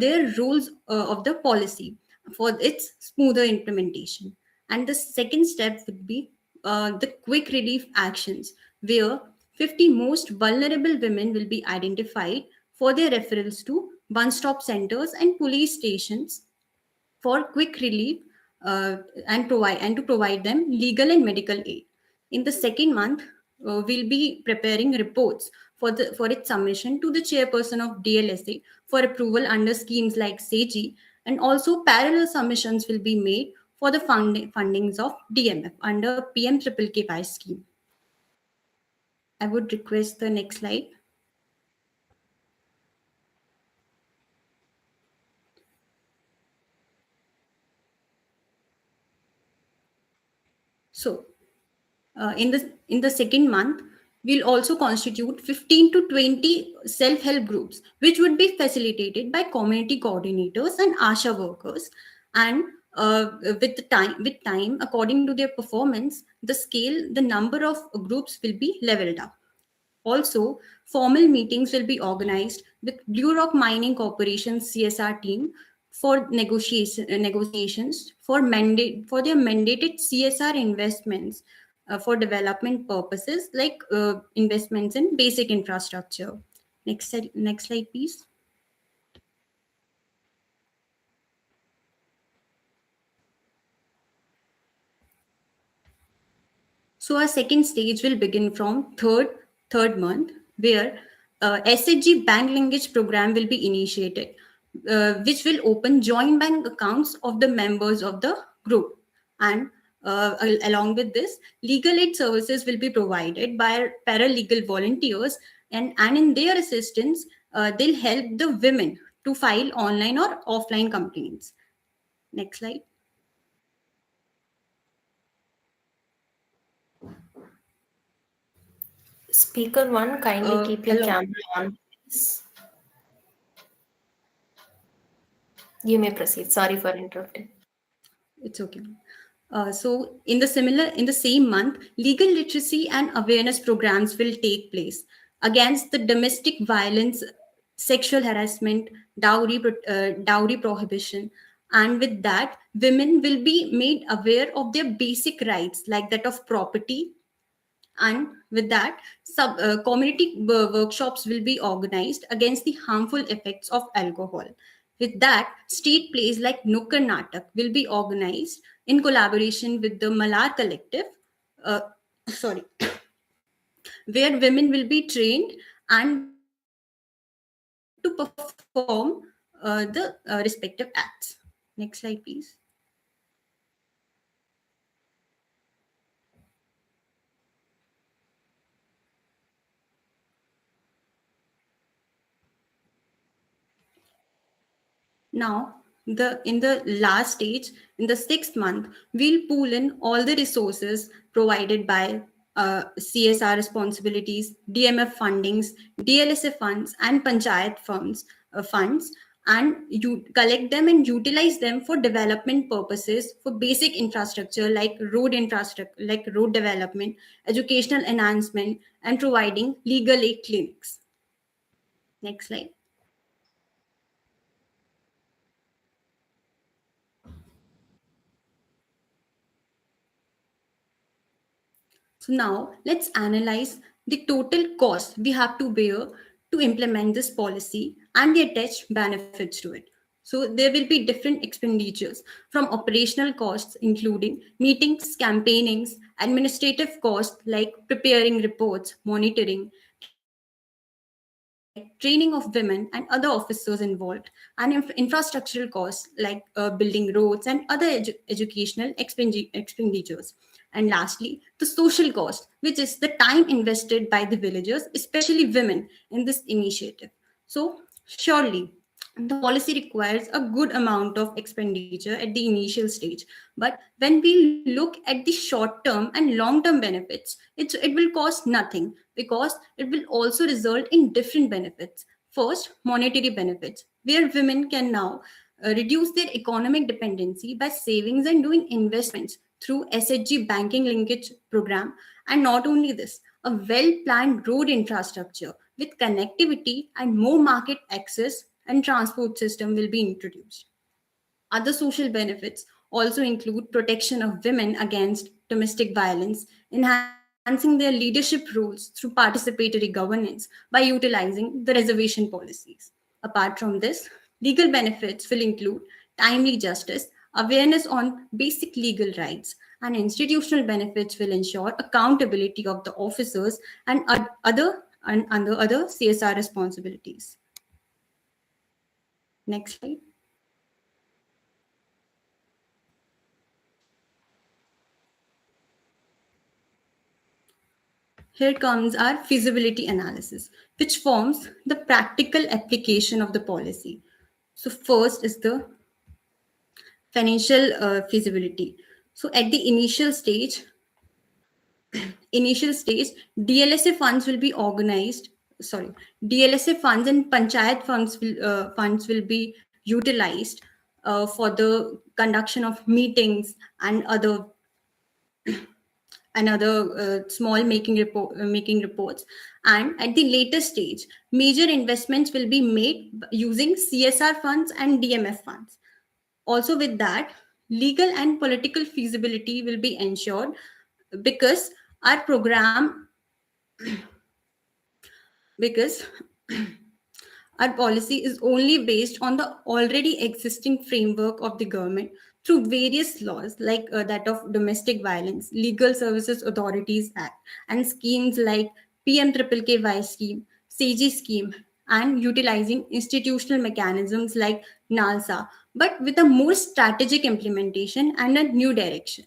their roles of the policy for its smoother implementation. And the second step would be the quick relief actions, where 50 most vulnerable women will be identified for their referrals to one stop centers and police stations for quick relief and to provide them legal and medical aid. In the second month, we'll be preparing reports for its submission to the chairperson of DLSA for approval under schemes like SEGI, and also parallel submissions will be made for the fundings of DMF under PMKKY scheme. I would request the next slide. So, in the second month, we'll also constitute 15 to 20 self-help groups, which would be facilitated by community coordinators and ASHA workers. And with time, according to their performance, the number of groups will be leveled up. Also, formal meetings will be organized with Blue Rock Mining Corporation's CSR team for negotiations for their mandated CSR investments for development purposes, like investments in basic infrastructure. Next slide, please. So our second stage will begin from third month, where SHG bank linkage program will be initiated, which will open joint bank accounts of the members of the group. And along with this, legal aid services will be provided by paralegal volunteers, and in their assistance, they'll help the women to file online or offline complaints. Next slide. Speaker one, kindly keep your Hello. camera on, please. You may proceed. Sorry for interrupting. It's okay. So in the same month, legal literacy and awareness programs will take place against the domestic violence, sexual harassment, dowry prohibition, and with that, women will be made aware of their basic rights like that of property, and with that community workshops will be organized against the harmful effects of alcohol. With that, street plays like nukkar natak will be organized in collaboration with the malar collective, uh, sorry, where women will be trained and to perform the respective acts. Next slide, please. Now, in the last stage, in the 6th month, we'll pool in all the resources provided by CSR responsibilities, DMF fundings, DLSA funds, and panchayat funds, and you collect them and utilize them for development purposes for basic infrastructure like road development, educational enhancement, and providing legal aid clinics. Next slide. So now let's analyze the total cost we have to bear to implement this policy and the attached benefits to it. So there will be different expenditures from operational costs, including meetings, campaignings, administrative costs like preparing reports, monitoring, training of women and other officers involved, and infrastructural costs like building roads and other educational expenditures. And lastly, the social cost, which is the time invested by the villagers, especially women, in this initiative. So, surely, the policy requires a good amount of expenditure at the initial stage. But when we look at the short term and long term benefits, it will cost nothing because it will also result in different benefits. First, monetary benefits, where women can now reduce their economic dependency by savings and doing investments through SHG banking linkage program. And not only this, a well planned road infrastructure with connectivity and more market access and transport system will be introduced. Other social benefits also include protection of women against domestic violence, enhancing their leadership roles through participatory governance by utilizing the reservation policies. Apart from this, legal benefits will include timely justice, awareness on basic legal rights, and institutional benefits will ensure accountability of the officers and under other CSR responsibilities. Next slide. Here comes our feasibility analysis, which forms the practical application of the policy. So, first is the financial feasibility. So, at the initial stage, DLSA funds will be organized. Sorry, DLSA funds and panchayat funds will be utilized for the conduction of meetings and other small making reports. And at the later stage, major investments will be made using CSR funds and DMF funds. Also, with that, legal and political feasibility will be ensured because our program because our policy is only based on the already existing framework of the government through various laws like that of Domestic Violence, Legal Services Authorities Act, and schemes like PMKKY scheme, CG scheme, and utilizing institutional mechanisms like NALSA, but with a more strategic implementation and a new direction.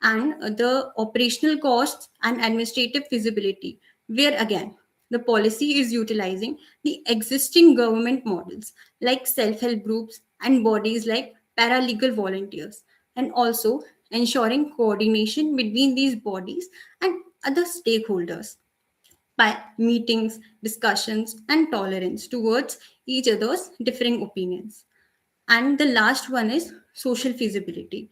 And the operational costs and administrative feasibility, where again the policy is utilizing the existing government models like self help groups and bodies like paralegal volunteers, and also ensuring coordination between these bodies and other stakeholders by meetings, discussions, and tolerance towards each other's differing opinions. And the last one is social feasibility.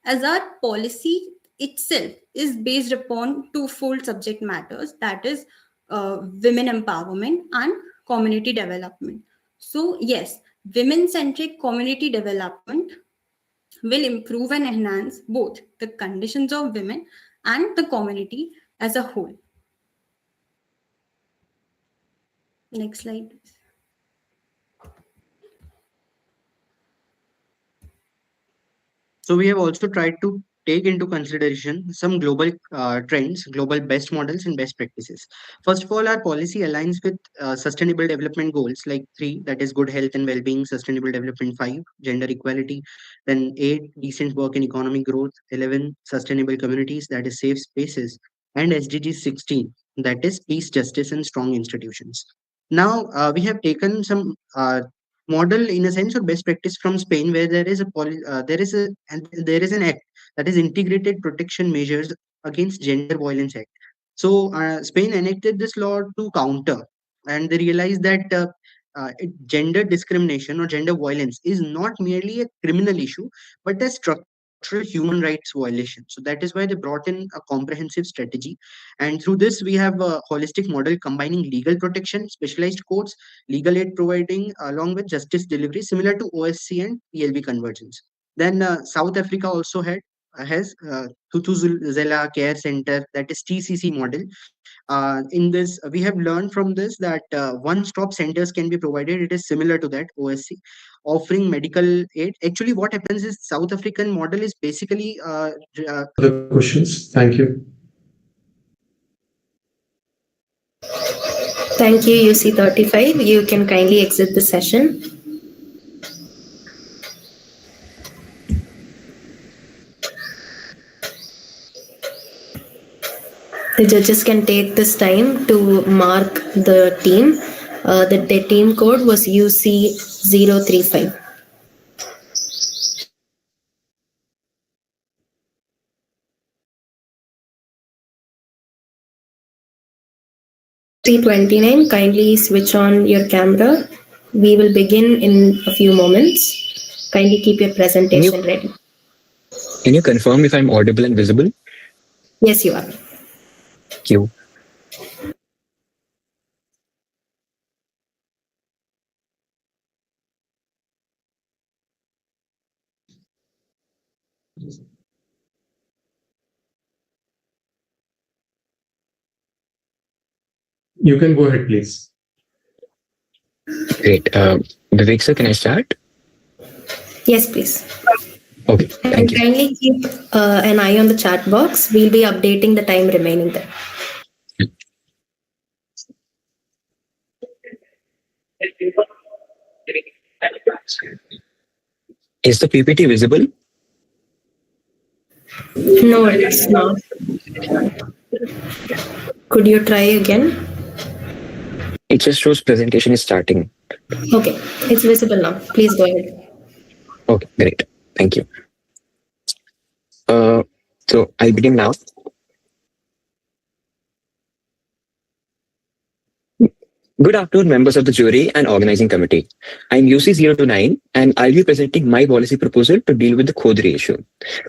as our policy itself is based upon twofold subject matters, that is women empowerment and community development. So yes, women-centric community development will improve and enhance both the conditions of women and the community as a whole. Next slide, please. So we have also tried to take into consideration some global trends, global best models and best practices. First of all, our policy aligns with sustainable development goals like 3, that is good health and well-being, sustainable development 5, gender equality, then 8, decent work and economic growth, 11, sustainable communities, that is safe spaces, and SDG 16, that is peace, justice and strong institutions. Now, we have taken some model in a sense or best practice from Spain, where there is an act, that is integrated protection measures against gender violence act. So Spain enacted this law to counter, and they realized that gender discrimination or gender violence is not merely a criminal issue but a structural human rights violation. So that is why they brought in a comprehensive strategy, and through this we have a holistic model combining legal protection, specialized courts, legal aid providing, along with justice delivery, similar to OSC and PLB convergence. Then South Africa also has Thuthuzela Care Center, that is TCC model. In this, we have learned from this that one-stop centers can be provided. It is similar to that OSC, offering medical aid. Actually, what happens is South African model is basically The questions. Thank you. Thank you, UC35. You can kindly exit the session. The judges can take this time to mark the team. The team code was UC035. C29, kindly switch on your camera. We will begin in a few moments. Kindly keep your presentation ready. Can you confirm if I'm audible and visible? Yes, you are. Thank you. You can go ahead, please. Great. Vivek sir, can I start? Yes, please. Okay, And thank you. kindly keep an eye on the chat box. We'll be updating the time remaining there. Is the PPT visible? No, it's not. Could you try again? It just shows presentation is starting. Okay, it's visible now. Please go ahead. Okay, great. Thank you. So I'll begin now. Good afternoon, members of the jury and organizing committee. I'm UC029 and I'll be presenting my policy proposal to deal with the Khodri issue.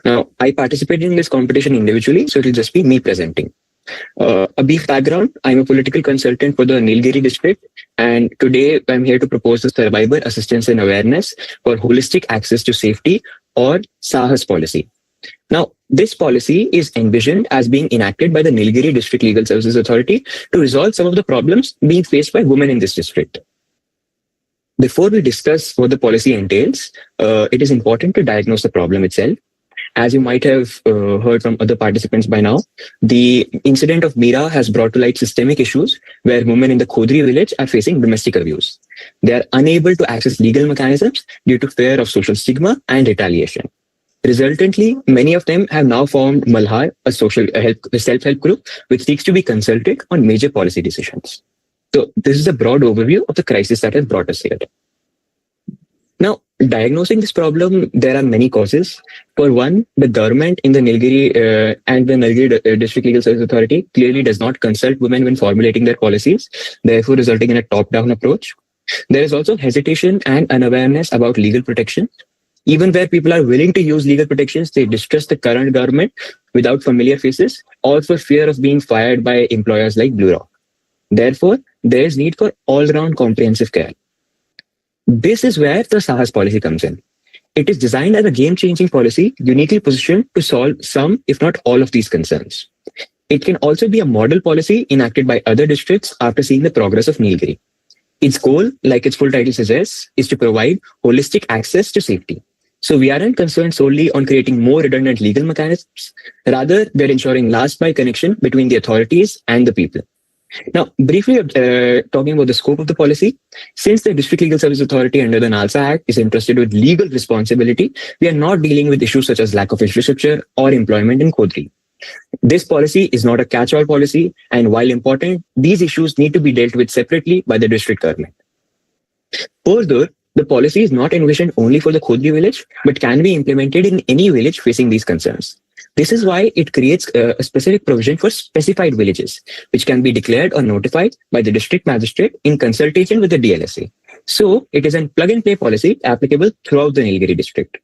Now, I participated in this competition individually, so it'll just be me presenting. A brief background, I'm a political consultant for the Nilgiri district, and today I'm here to propose the Survivor Assistance and Awareness for Holistic Access to Safety, or SAHAS policy. Now, this policy is envisioned as being enacted by the Nilgiri District Legal Services Authority to resolve some of the problems being faced by women in this district. Before we discuss what the policy entails, it is important to diagnose the problem itself. As you might have heard from other participants by now, the incident of Mira has brought to light systemic issues where women in the Khodri village are facing domestic abuse. They are unable to access legal mechanisms due to fear of social stigma and retaliation. Resultantly, many of them have now formed Malhar, a self-help group, which seeks to be consulted on major policy decisions. So this is a broad overview of the crisis that has brought us here. Now, diagnosing this problem, there are many causes. For one, the government in the Nilgiri and the Nilgiri District Legal Service Authority clearly does not consult women when formulating their policies, therefore resulting in a top-down approach. There is also hesitation and unawareness about legal protection. Even where people are willing to use legal protections, they distrust the current government without familiar faces or for fear of being fired by employers like Blue Rock. Therefore, there is need for all-round comprehensive care. This is where the Sahas policy comes in. It is designed as a game-changing policy uniquely positioned to solve some, if not all, of these concerns. It can also be a model policy enacted by other districts after seeing the progress of Nilgiri. Its goal, like its full title suggests, is to provide holistic access to safety. So we aren't concerned solely on creating more redundant legal mechanisms. Rather, we're ensuring last-mile connection between the authorities and the people. Now, briefly talking about the scope of the policy, since the District Legal Service Authority under the NALSA Act is entrusted with legal responsibility, we are not dealing with issues such as lack of infrastructure or employment in Kodri. This policy is not a catch-all policy, and while important, these issues need to be dealt with separately by the district government. Further, the policy is not envisioned only for the Kodri village, but can be implemented in any village facing these concerns. This is why it creates a specific provision for specified villages, which can be declared or notified by the district magistrate in consultation with the DLSA. So it is a plug-and-play policy applicable throughout the Nilgiri district.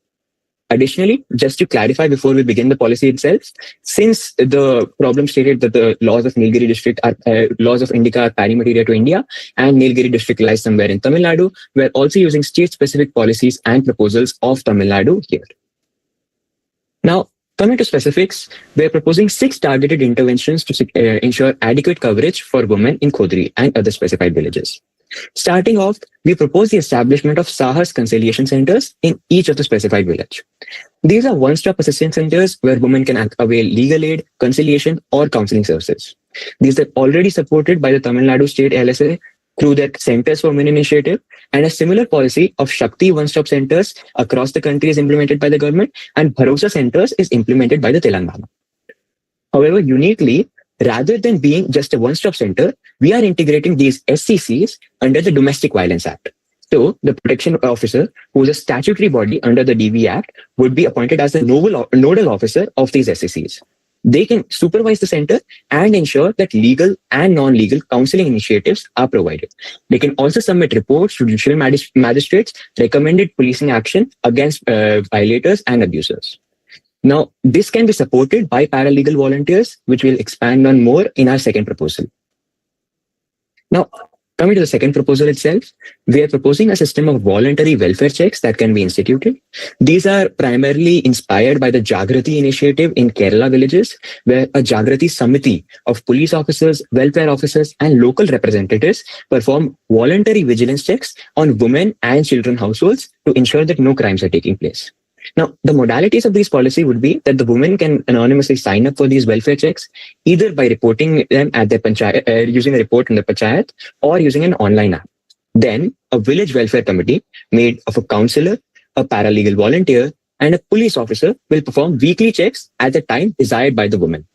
Additionally, just to clarify before we begin the policy itself, since the problem stated that the laws of Nilgiri district are laws of Indica are pari materia to India, and Nilgiri district lies somewhere in Tamil Nadu, we're also using state-specific policies and proposals of Tamil Nadu here. Now, coming to specifics, we're proposing 6 targeted interventions to ensure adequate coverage for women in Kodri and other specified villages. Starting off, we propose the establishment of Sahas conciliation centers in each of the specified village. These are one-stop assistance centers where women can avail legal aid, conciliation, or counseling services. These are already supported by the Tamil Nadu State LSA through their Centers for Women initiative, and a similar policy of Shakti one-stop centers across the country is implemented by the government, and Bharosa centers is implemented by the Telangana. However, uniquely, rather than being just a one-stop center, we are integrating these SCCs under the Domestic Violence Act. So the protection officer, who is a statutory body under the DV Act, would be appointed as the nodal officer of these SCCs. They can supervise the center and ensure that legal and non-legal counseling initiatives are provided. They can also submit reports to judicial magistrates, recommended policing action against violators and abusers. Now, this can be supported by paralegal volunteers, which we'll expand on more in our second proposal. Now, coming to the second proposal itself, we are proposing a system of voluntary welfare checks that can be instituted. These are primarily inspired by the Jagrati initiative in Kerala villages, where a Jagrati Samiti of police officers, welfare officers, and local representatives perform voluntary vigilance checks on women and children households to ensure that no crimes are taking place. Now, the modalities of this policy would be that the women can anonymously sign up for these welfare checks, either by reporting them at their panchayat, using a report in the panchayat, or using an online app. Then, a village welfare committee made of a councillor, a paralegal volunteer, and a police officer will perform weekly checks at the time desired by the woman.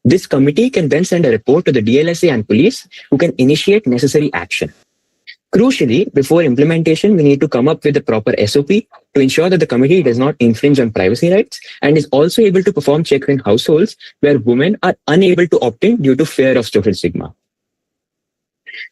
This committee can then send a report to the DLSA and police, who can initiate necessary action. Crucially, before implementation, we need to come up with a proper SOP to ensure that the committee does not infringe on privacy rights and is also able to perform checks in households where women are unable to opt in due to fear of social stigma.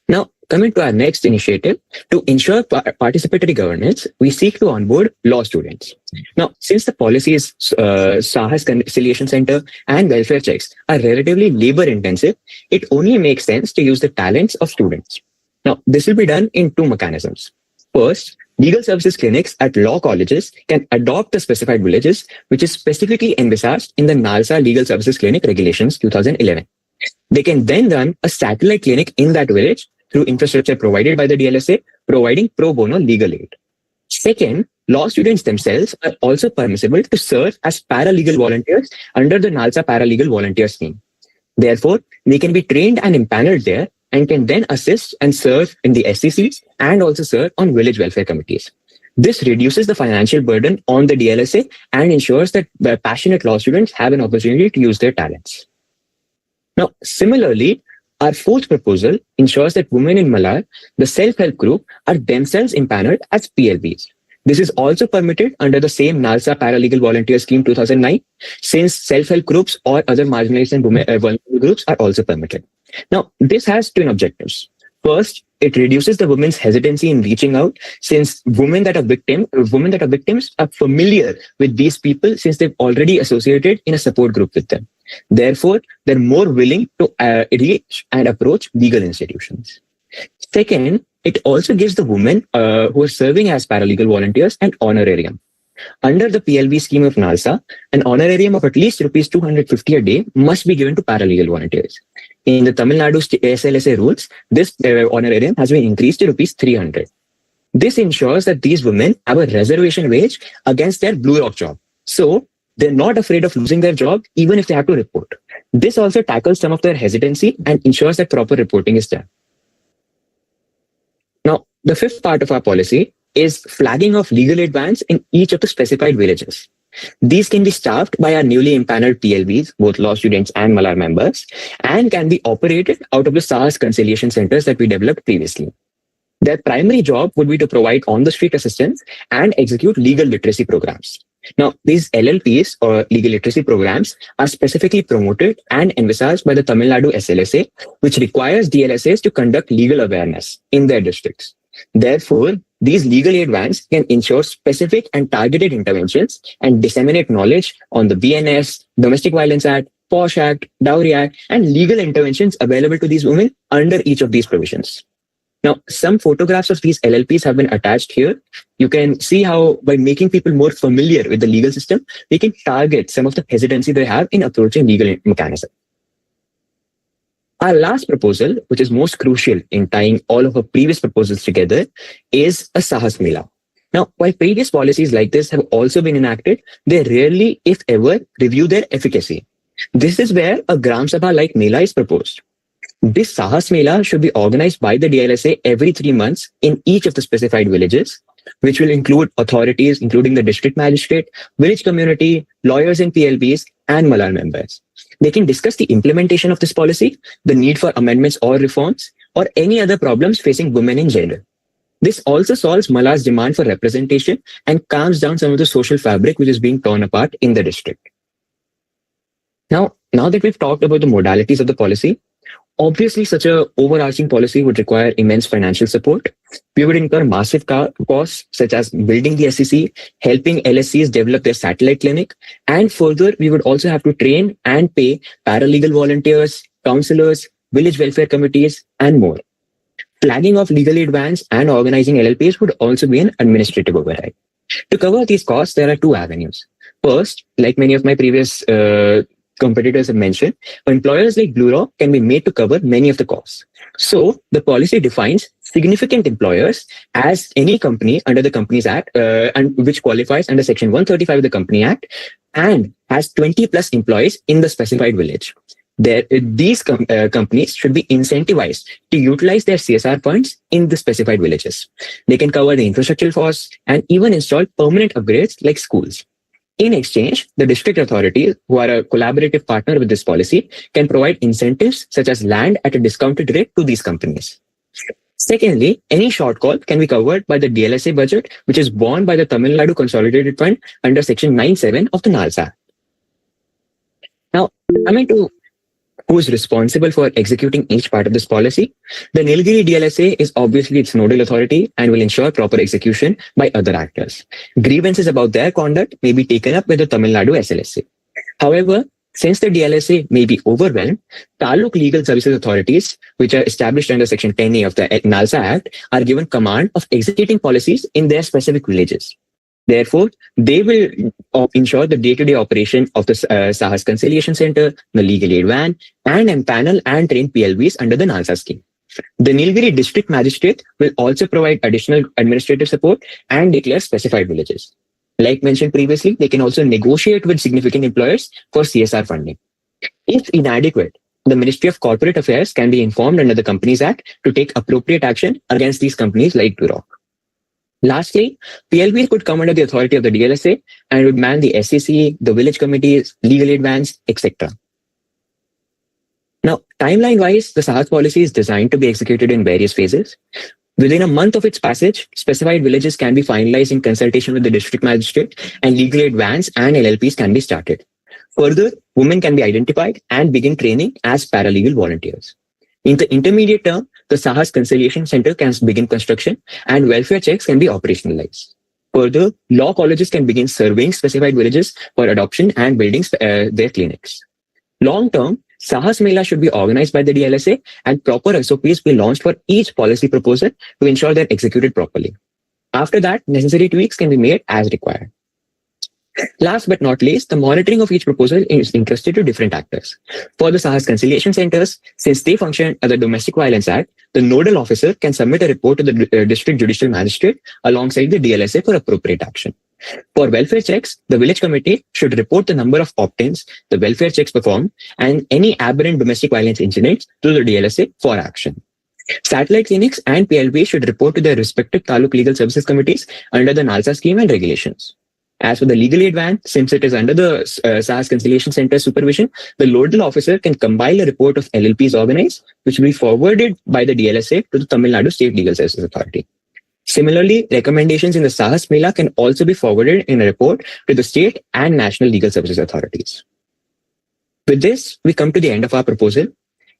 Now, coming to our next initiative, to ensure participatory governance, we seek to onboard law students. Now, since the policies Sahas Conciliation Center and welfare checks are relatively labor intensive, it only makes sense to use the talents of students. Now, this will be done in 2 mechanisms. First, legal services clinics at law colleges can adopt the specified villages, which is specifically envisaged in the NALSA Legal Services Clinic Regulations 2011. They can then run a satellite clinic in that village through infrastructure provided by the DLSA, providing pro bono legal aid. Second, law students themselves are also permissible to serve as paralegal volunteers under the NALSA Paralegal Volunteer Scheme. Therefore, they can be trained and impaneled there and can then assist and serve in the SCCs and also serve on village welfare committees. This reduces the financial burden on the DLSA and ensures that the passionate law students have an opportunity to use their talents. Now, similarly, our 4th proposal ensures that women in Malad, the self-help group, are themselves impaneled as PLBs. This is also permitted under the same NALSA Paralegal Volunteer Scheme 2009, since self-help groups or other marginalized and vulnerable groups are also permitted. Now, this has 2 objectives. First, it reduces the women's hesitancy in reaching out, since women that are victims are familiar with these people since they've already associated in a support group with them. Therefore, they're more willing to reach and approach legal institutions. Second, it also gives the women who are serving as paralegal volunteers an honorarium. Under the PLV scheme of NALSA, an honorarium of at least rupees 250 a day must be given to paralegal volunteers. In the Tamil Nadu SLSA rules, this honorarium has been increased to rupees 300. This ensures that these women have a reservation wage against their Blue Rock job. So they're not afraid of losing their job even if they have to report. This also tackles some of their hesitancy and ensures that proper reporting is done. Now, the fifth part of our policy is flagging of legal aid vans in each of the specified villages. These can be staffed by our newly impaneled PLVs, both law students and Malar members, and can be operated out of the SARS conciliation centers that we developed previously. Their primary job would be to provide on-the-street assistance and execute legal literacy programs. Now, these LLPs or legal literacy programs are specifically promoted and envisaged by the Tamil Nadu SLSA, which requires DLSAs to conduct legal awareness in their districts. Therefore, these legal aid vans can ensure specific and targeted interventions and disseminate knowledge on the BNS, Domestic Violence Act, POSH Act, Dowry Act, and legal interventions available to these women under each of these provisions. Now, some photographs of these LLPs have been attached here. You can see how by making people more familiar with the legal system, we can target some of the hesitancy they have in approaching legal mechanism. Our last proposal, which is most crucial in tying all of our previous proposals together, is a Sahas Mela. Now, while previous policies like this have also been enacted, they rarely, if ever, review their efficacy. This is where a Gram Sabha-like Mela is proposed. This Sahas Mela should be organized by the DLSA every 3 months in each of the specified villages, which will include authorities, including the district magistrate, village community, lawyers and PLBs, and Malar members. They can discuss the implementation of this policy, the need for amendments or reforms, or any other problems facing women in general. This also solves Malar's demand for representation and calms down some of the social fabric which is being torn apart in the district. Now that we've talked about the modalities of the policy, obviously such an overarching policy would require immense financial support. We would incur massive costs such as building the SEC, helping LSCs develop their satellite clinic, and further we would also have to train and pay paralegal volunteers, counselors, village welfare committees, and more. Flagging of legal aid vans and organizing LLPs would also be an administrative override. To cover these costs, there are 2 avenues. First, like many of my previous competitors have mentioned, employers like Blue Rock can be made to cover many of the costs. So the policy defines significant employers as any company under the Companies Act, and which qualifies under Section 135 of the Company Act and has 20 plus employees in the specified village. These companies should be incentivized to utilize their CSR funds in the specified villages. They can cover the infrastructure costs and even install permanent upgrades like schools. In exchange, the district authorities, who are a collaborative partner with this policy, can provide incentives such as land at a discounted rate to these companies. Secondly, any shortfall can be covered by the DLSA budget, which is borne by the Tamil Nadu Consolidated Fund under Section 9(7) of the NALSA. Now, coming to who is responsible for executing each part of this policy, the Nilgiri DLSA is obviously its nodal authority and will ensure proper execution by other actors. Grievances about their conduct may be taken up with the Tamil Nadu SLSA. However, since the DLSA may be overwhelmed, Taluk Legal Services Authorities, which are established under Section 10A of the NALSA Act, are given command of executing policies in their specific villages. Therefore, they will ensure the day-to-day operation of the Sahas Conciliation Center, the legal aid van, and empanel and train PLVs under the NALSA scheme. The Nilgiri District Magistrate will also provide additional administrative support and declare specified villages. Like mentioned previously, they can also negotiate with significant employers for CSR funding. If inadequate, the Ministry of Corporate Affairs can be informed under the Companies Act to take appropriate action against these companies like Blue Rock. Lastly, PLBs could come under the authority of the DLSA and would man the SEC, the village committees, legal aid vans, etc. Now, timeline-wise, the Sahas policy is designed to be executed in various phases. Within a month of its passage, specified villages can be finalized in consultation with the district magistrate, and legal aid vans and LLPs can be started. Further, women can be identified and begin training as paralegal volunteers. In the intermediate term, the Sahas Conciliation Center can begin construction and welfare checks can be operationalized. Further, law colleges can begin surveying specified villages for adoption and building their clinics. Long term, Sahas Mela should be organized by the DLSA and proper SOPs be launched for each policy proposal to ensure they're executed properly. After that, necessary tweaks can be made as required. Last but not least, the monitoring of each proposal is entrusted to different actors. For the Sahas Conciliation Centers, since they function under the Domestic Violence Act, the nodal officer can submit a report to the District Judicial Magistrate alongside the DLSA for appropriate action. For welfare checks, the village committee should report the number of opt-ins, the welfare checks performed, and any aberrant domestic violence incidents to the DLSA for action. Satellite clinics and PLB should report to their respective Taluk Legal Services Committees under the NALSA scheme and regulations. As for the legal aid van, since it is under the Sahas Conciliation Center supervision, the nodal officer can compile a report of LLPs organized, which will be forwarded by the DLSA to the Tamil Nadu State Legal Services Authority. Similarly, recommendations in the Sahas Mela can also be forwarded in a report to the state and national legal services authorities. With this, we come to the end of our proposal.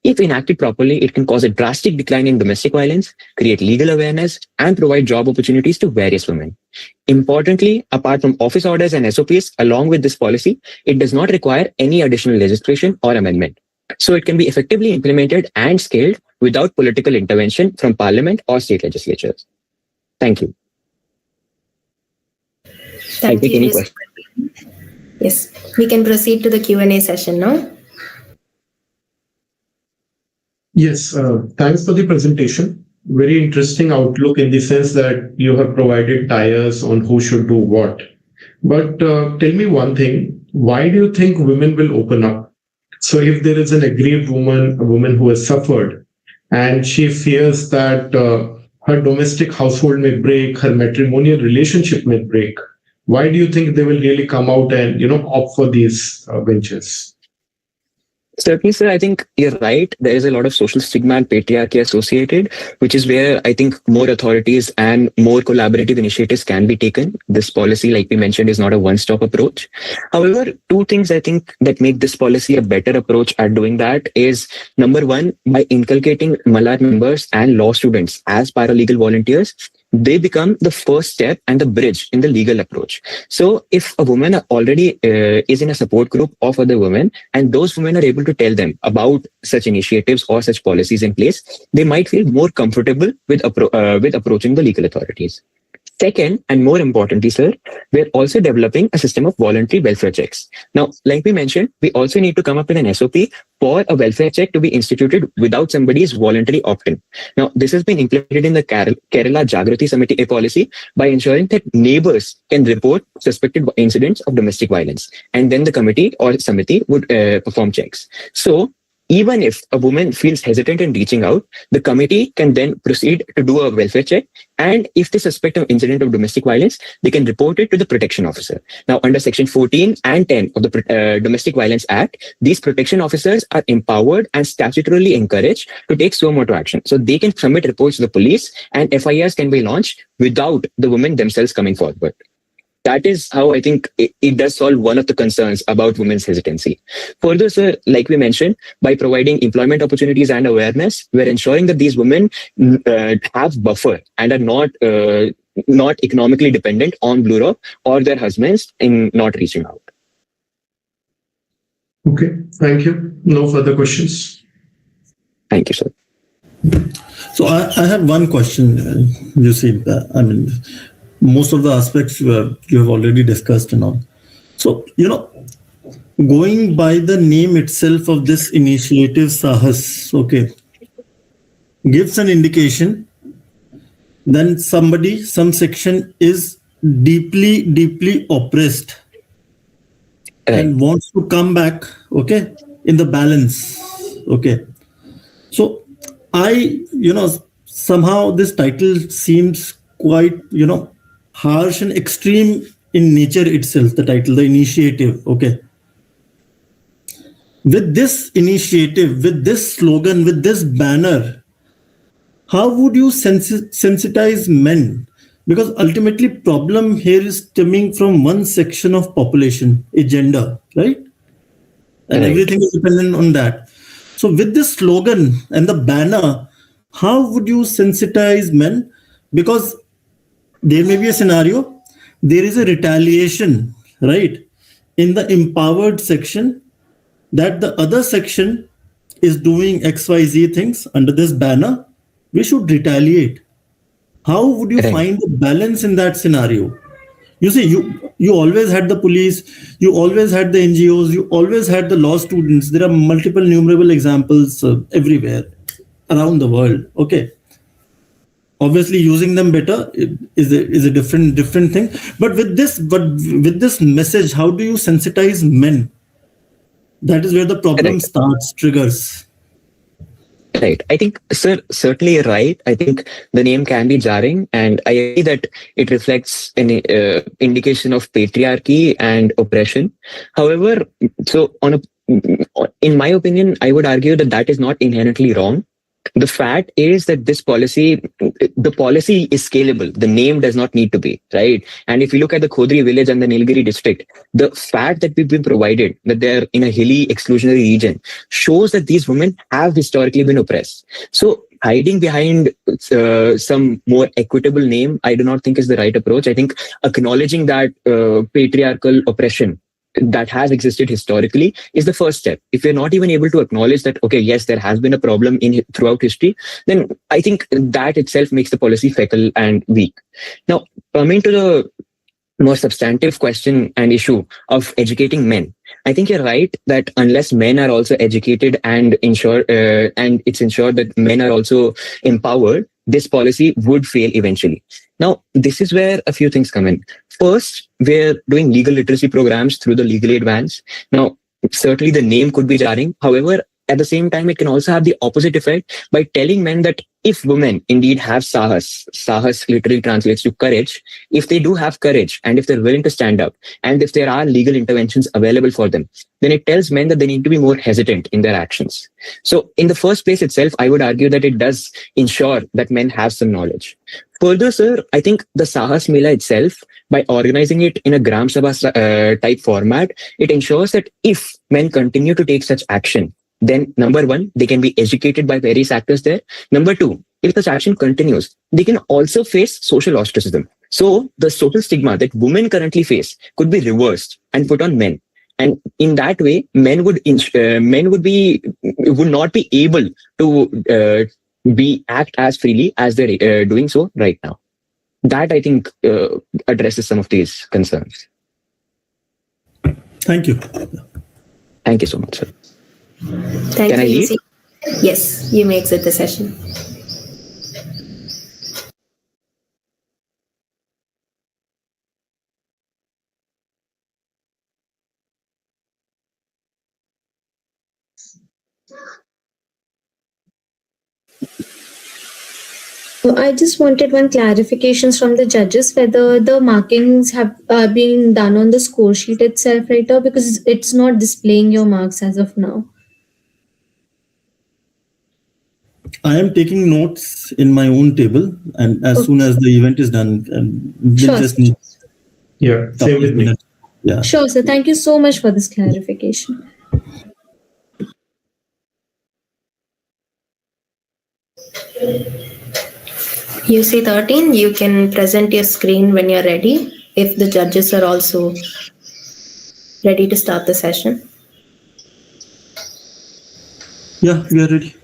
If enacted properly, it can cause a drastic decline in domestic violence, create legal awareness, and provide job opportunities to various women. Importantly, apart from office orders and SOPs, along with this policy, it does not require any additional legislation or amendment. So it can be effectively implemented and scaled without political intervention from Parliament or state legislatures. Thank you. Thank take you. any questions. Yes, we can proceed to the Q&A session now. Yes, thanks for the presentation. Very interesting outlook in the sense that you have provided tires on who should do what. But tell me one thing, why do you think women will open up? So if there is an aggrieved woman, a woman who has suffered, and she fears that her domestic household may break, her matrimonial relationship may break, why do you think they will really come out and, opt for these ventures? Certainly, sir, I think you're right. There is a lot of social stigma and patriarchy associated, which is where I think more authorities and more collaborative initiatives can be taken. This policy, like we mentioned, is not a one-stop approach. However, two things I think that make this policy a better approach at doing that is, number one, by inculcating Malar members and law students as paralegal volunteers, they become the first step and the bridge in the legal approach. So if a woman already is in a support group of other women, and those women are able to tell them about such initiatives or such policies in place, they might feel more comfortable with approaching the legal authorities. Second, and more importantly, sir, we're also developing a system of voluntary welfare checks. Now, like we mentioned, we also need to come up with an SOP for a welfare check to be instituted without somebody's voluntary opt-in. Now, this has been implemented in the Kerala Jagrati Samiti policy by ensuring that neighbors can report suspected incidents of domestic violence, and then the committee or Samiti would perform checks. So, even if a woman feels hesitant in reaching out, the committee can then proceed to do a welfare check. And if they suspect an incident of domestic violence, they can report it to the protection officer. Now, under Section 14 and 10 of the Domestic Violence Act, these protection officers are empowered and statutorily encouraged to take suo motu action. So they can submit reports to the police and FIRs can be launched without the women themselves coming forward. That is how I think it does solve one of the concerns about women's hesitancy. Further, sir, like we mentioned, by providing employment opportunities and awareness, we're ensuring that these women have buffer and are not economically dependent on Blue Rock or their husbands in not reaching out. Okay, thank you. No further questions. Thank you, sir. So I have one question. You see, most of the aspects you have already discussed and all. So, going by the name itself of this initiative, Sahas, okay, gives an indication then some section is deeply oppressed and wants to come back, okay, in the balance, okay. So somehow this title seems quite, harsh and extreme in nature itself, the title, the initiative, okay. With this initiative, with this slogan, with this banner, how would you sensitize men? Because ultimately problem here is stemming from one section of population, a gender, right? And everything is dependent on that. So with this slogan and the banner, how would you sensitize men? Because there may be a scenario, there is a retaliation, right, in the empowered section, that the other section is doing XYZ things under this banner, we should retaliate. How would you Right. find the balance in that scenario? You see, you always had the police, you always had the NGOs, you always had the law students. There are multiple numerable examples everywhere around the world. Okay, obviously using them better is a different thing. But with this message, how do you sensitize men? That is where the problem Right. starts, triggers. Right. I think, sir, certainly you're right. I think the name can be jarring, and I agree that it reflects an indication of patriarchy and oppression. However, so in my opinion, I would argue that that is not inherently wrong. The fact is that the policy is scalable. The name does not need to be, right. And if you look at the Khodri village and the Nilgiri district, the fact that we've been provided that they're in a hilly exclusionary region shows that these women have historically been oppressed. So hiding behind some more equitable name, I do not think is the right approach. I think acknowledging that patriarchal oppression that has existed historically is the first step. If we're not even able to acknowledge that, okay, yes, there has been a problem throughout history, then I think that itself makes the policy fecal and weak. Now, coming to the more substantive question and issue of educating men, I think you're right that unless men are also educated and it's ensured that men are also empowered, this policy would fail eventually. Now, this is where a few things come in. First, we're doing legal literacy programs through the legal aid vans. Now, certainly the name could be jarring. However, at the same time, it can also have the opposite effect by telling men that if women indeed have sahas literally translates to courage, if they do have courage and if they're willing to stand up and if there are legal interventions available for them, then it tells men that they need to be more hesitant in their actions. So in the first place itself, I would argue that it does ensure that men have some knowledge. Further, sir, I think the Sahas Mela itself, by organizing it in a Gram Sabha type format, it ensures that if men continue to take such action, then number one, they can be educated by various actors there. Number two, if such action continues, they can also face social ostracism. So the social stigma that women currently face could be reversed and put on men. And in that way, men would not be able to act as freely as they're doing so right now. That I think addresses some of these concerns. Thank you. Thank you so much, sir. Thank Can I you. leave? Yes, you may exit the session. I just wanted one clarifications from the judges whether the markings have been done on the score sheet itself right now, because it's not displaying your marks as of now. I am taking notes in my own table, and as soon as the event is done, we'll Sure, just sir. need Yeah, a couple same of with me. minutes. Yeah. Sure, sir. Thank you so much for this clarification. UC 13, you can present your screen when you're ready, if the judges are also ready to start the session. Yeah, we are ready.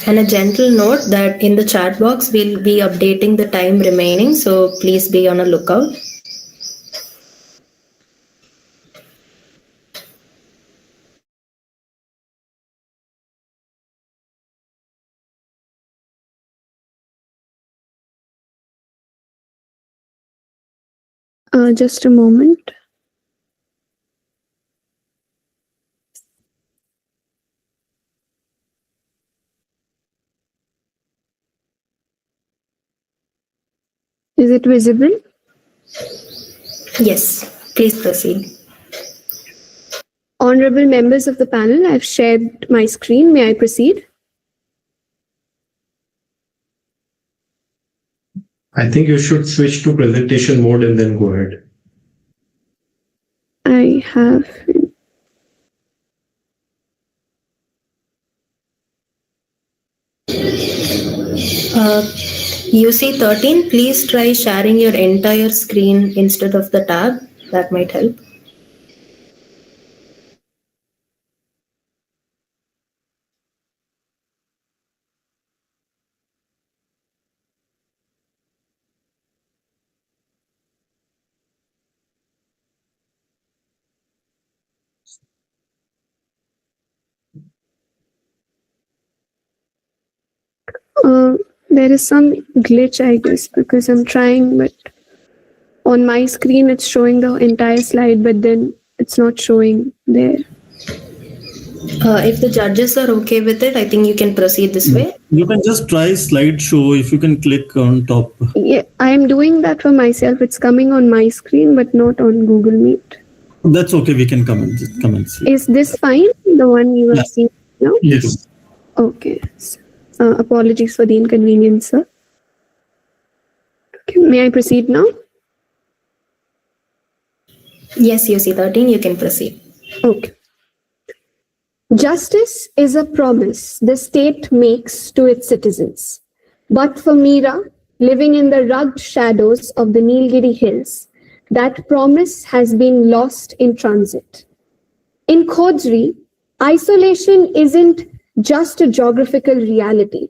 And a gentle note that in the chat box, we'll be updating the time remaining, so please be on a lookout. Just a moment. Is it visible? Yes, please proceed. Honorable members of the panel, I've shared my screen. May I proceed? I think you should switch to presentation mode and then go ahead. I have. UC13, please try sharing your entire screen instead of the tab. That might help. There is some glitch, I guess, because I'm trying, but on my screen it's showing the entire slide, but then it's not showing there. If the judges are okay with it, I think you can proceed this way. You can just try slideshow if you can click on top. Yeah, I am doing that for myself. It's coming on my screen, but not on Google Meet. That's okay. We can come and see. Is this fine? The one you are seeing now? Yes. Okay. Apologies for the inconvenience, sir. Okay, may I proceed now? Yes, UC13, you can proceed. Okay. Justice is a promise the state makes to its citizens. But for Meera, living in the rugged shadows of the Nilgiri Hills, that promise has been lost in transit. In Khodri, isolation isn't just a geographical reality.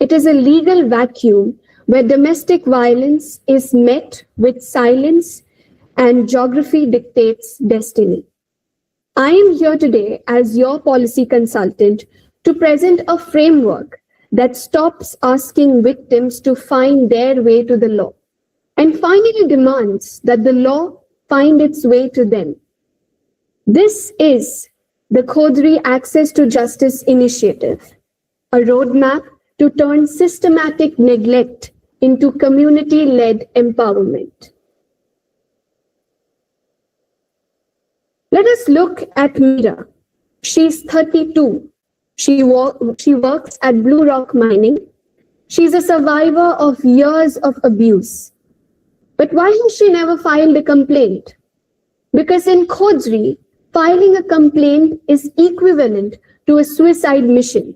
It is a legal vacuum where domestic violence is met with silence and geography dictates destiny. I am here today as your policy consultant to present a framework that stops asking victims to find their way to the law and finally demands that the law find its way to them. This is the Khodri Access to Justice Initiative, a roadmap to turn systematic neglect into community-led empowerment. Let us look at Meera. She's 32. She works at Blue Rock Mining. She's a survivor of years of abuse. But why has she never filed a complaint? Because in Khodri, filing a complaint is equivalent to a suicide mission.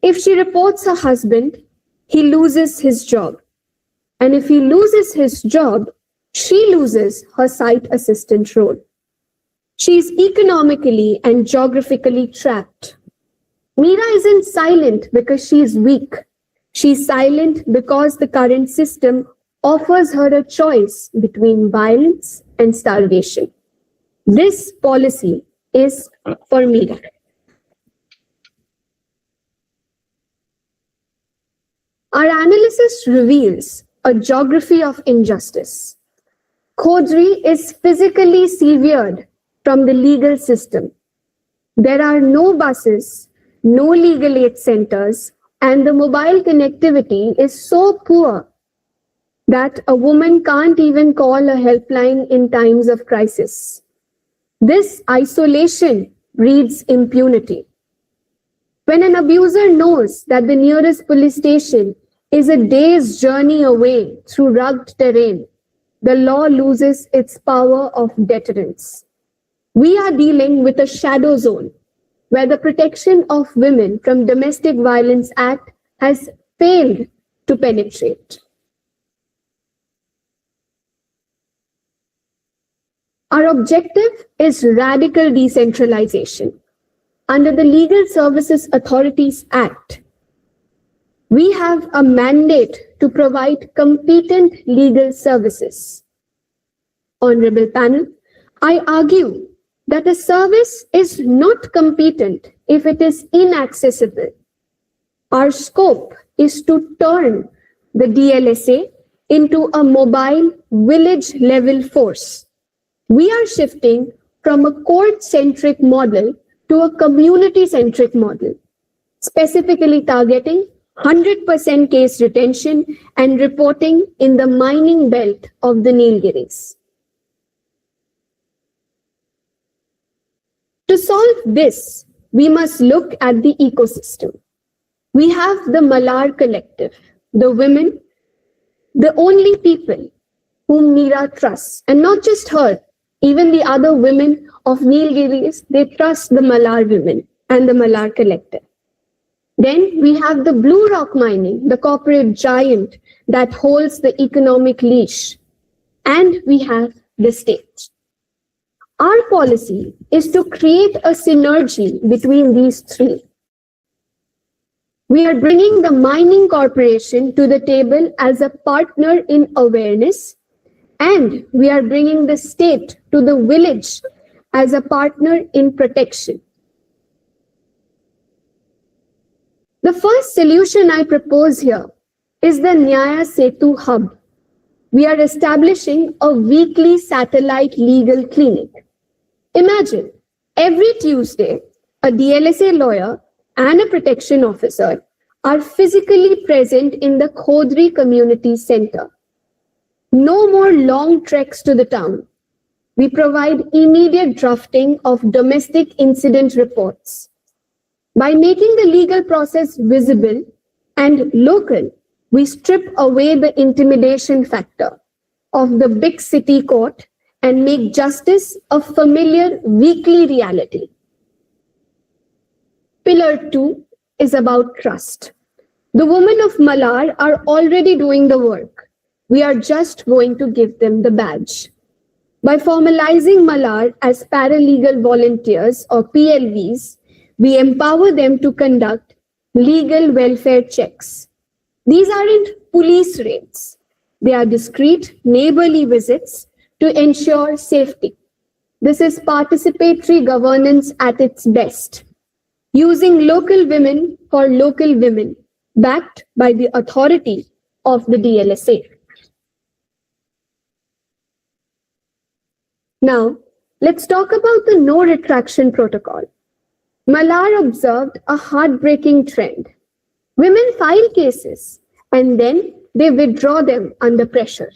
If she reports her husband, he loses his job. And if he loses his job, she loses her site assistant role. She is economically and geographically trapped. Meera isn't silent because she is weak. She's silent because the current system offers her a choice between violence and starvation. This policy is for Meera. Our analysis reveals a geography of injustice. Khodri is physically severed from the legal system. There are no buses, no legal aid centers, and the mobile connectivity is so poor that a woman can't even call a helpline in times of crisis. This isolation breeds impunity. When an abuser knows that the nearest police station is a day's journey away through rugged terrain, the law loses its power of deterrence. We are dealing with a shadow zone where the Protection of Women from Domestic Violence Act has failed to penetrate. Our objective is radical decentralization. Under the Legal Services Authorities Act, we have a mandate to provide competent legal services. Honorable panel, I argue that a service is not competent if it is inaccessible. Our scope is to turn the DLSA into a mobile village-level force. We are shifting from a court-centric model to a community-centric model, specifically targeting 100% case retention and reporting in the mining belt of the Nilgiris. To solve this, we must look at the ecosystem. We have the Malar collective, the women, the only people whom Meera trusts, and not just her, Even the other women of Nilgiris, they trust the Malar women and the Malar collective. Then we have the blue rock mining, the corporate giant that holds the economic leash. And we have the state. Our policy is to create a synergy between these three. We are bringing the mining corporation to the table as a partner in awareness, and we are bringing the state to the village as a partner in protection. The first solution I propose here is the Nyaya Setu Hub. We are establishing a weekly satellite legal clinic. Imagine, every Tuesday, a DLSA lawyer and a protection officer are physically present in the Khodri Community Center. No more long treks to the town. We provide immediate drafting of domestic incident reports. By making the legal process visible and local, we strip away the intimidation factor of the big city court and make justice a familiar weekly reality. Pillar 2 is about trust. The women of Malar are already doing the work. We are just going to give them the badge. By formalizing Malar as paralegal volunteers or PLVs, we empower them to conduct legal welfare checks. These aren't police raids. They are discreet neighborly visits to ensure safety. This is participatory governance at its best, using local women for local women, backed by the authority of the DLSA. Now, let's talk about the no retraction protocol. Malar observed a heartbreaking trend. Women file cases and then they withdraw them under pressure.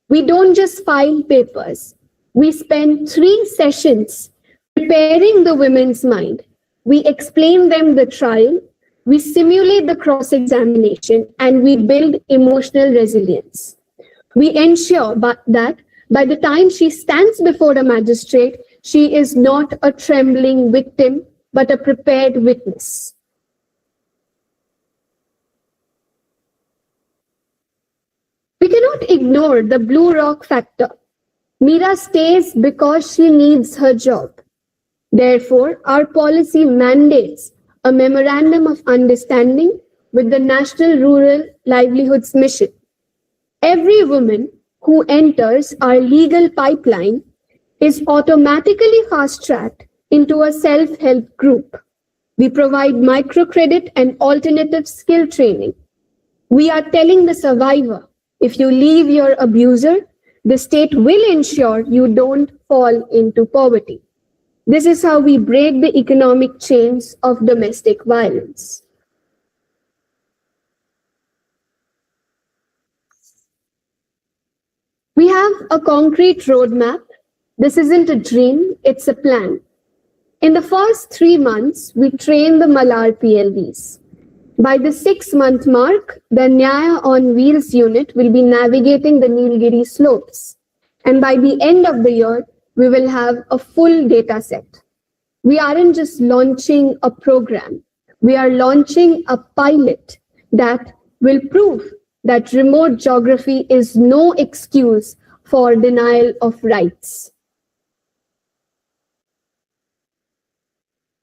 We don't just file papers. We spend 3 sessions preparing the women's mind. We explain them the trial, we simulate the cross-examination, and we build emotional resilience. We ensure that by the time she stands before a magistrate, she is not a trembling victim, but a prepared witness. We cannot ignore the blue rock factor. Meera stays because she needs her job. Therefore, our policy mandates a memorandum of understanding with the National Rural Livelihoods Mission. Every woman who enters our legal pipeline is automatically fast-tracked into a self-help group. We provide microcredit and alternative skill training. We are telling the survivor, if you leave your abuser, the state will ensure you don't fall into poverty. This is how we break the economic chains of domestic violence. We have a concrete roadmap. This isn't a dream, it's a plan. In the first 3 months, we train the Malar PLVs. By the 6-month mark, the Nyaya on Wheels unit will be navigating the Nilgiri slopes. And by the end of the year, we will have a full data set. We aren't just launching a program. We are launching a pilot that will prove that remote geography is no excuse for denial of rights.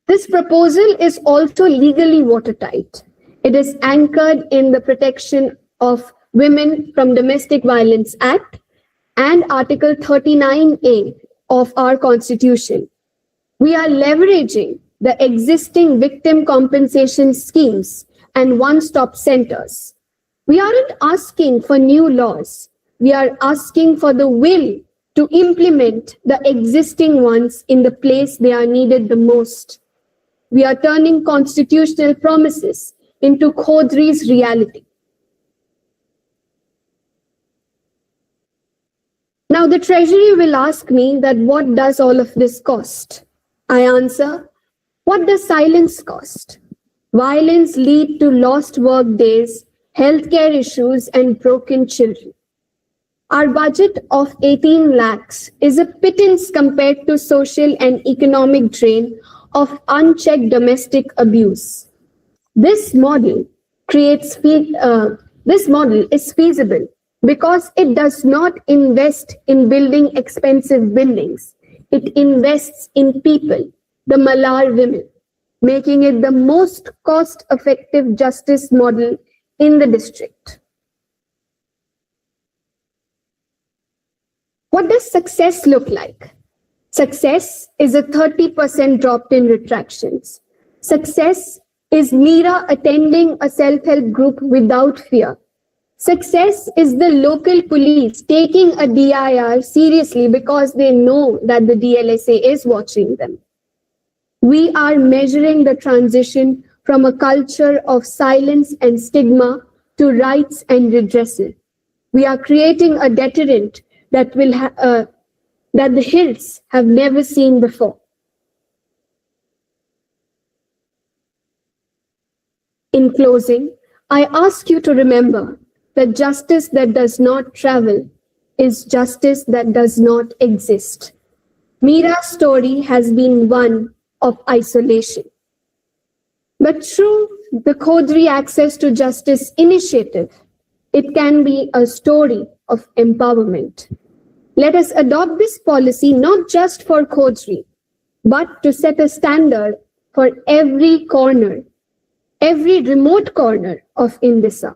This proposal is also legally watertight. It is anchored in the Protection of Women from Domestic Violence Act and Article 39A of our Constitution. We are leveraging the existing victim compensation schemes and one-stop centers. We aren't asking for new laws. We are asking for the will to implement the existing ones in the place they are needed the most. We are turning constitutional promises into Khodri's reality. Now the Treasury will ask me that what does all of this cost? I answer, what does silence cost? Violence leads to lost work days, healthcare issues, and broken children. Our budget of 18 lakhs is a pittance compared to social and economic drain of unchecked domestic abuse. This model this model is feasible because it does not invest in building expensive buildings. It invests in people, the Malar women, making it the most cost-effective justice model in the district. What does success look like? Success is a 30% drop in retractions. Success is Meera attending a self-help group without fear. Success is the local police taking a DIR seriously because they know that the DLSA is watching them. We are measuring the transition from a culture of silence and stigma to rights and redressal. We are creating a deterrent that the hills have never seen before. In closing, I ask you to remember that justice that does not travel is justice that does not exist. Meera's story has been one of isolation. But through the Khodri Access to Justice initiative, it can be a story of empowerment. Let us adopt this policy not just for Khodri, but to set a standard for every corner, every remote corner of Indisa.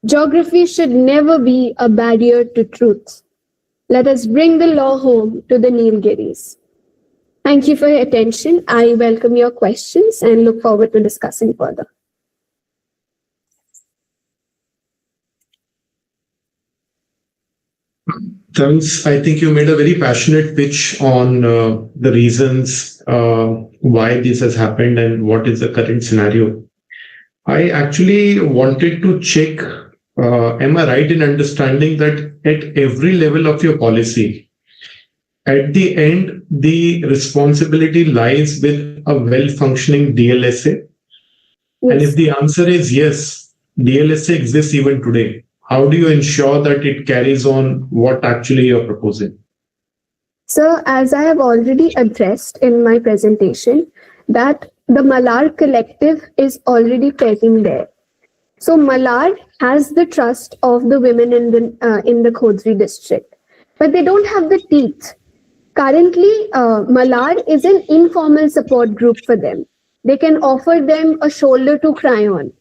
Geography should never be a barrier to truth. Let us bring the law home to the Nilgiris. Thank you for your attention. I welcome your questions and look forward to discussing further. Thanks. I think you made a very passionate pitch on the reasons why this has happened and what is the current scenario. I actually wanted to check, am I right in understanding that at every level of your policy, at the end, the responsibility lies with a well-functioning DLSA? Yes. And if the answer is yes, DLSA exists even today, how do you ensure that it carries on what actually you're proposing? So, as I have already addressed in my presentation, that the Malar collective is already present there. So, Malar has the trust of the women in the Khodri district, but they don't have the teeth. Currently, Malar is an informal support group for them. They can offer them a shoulder to cry on,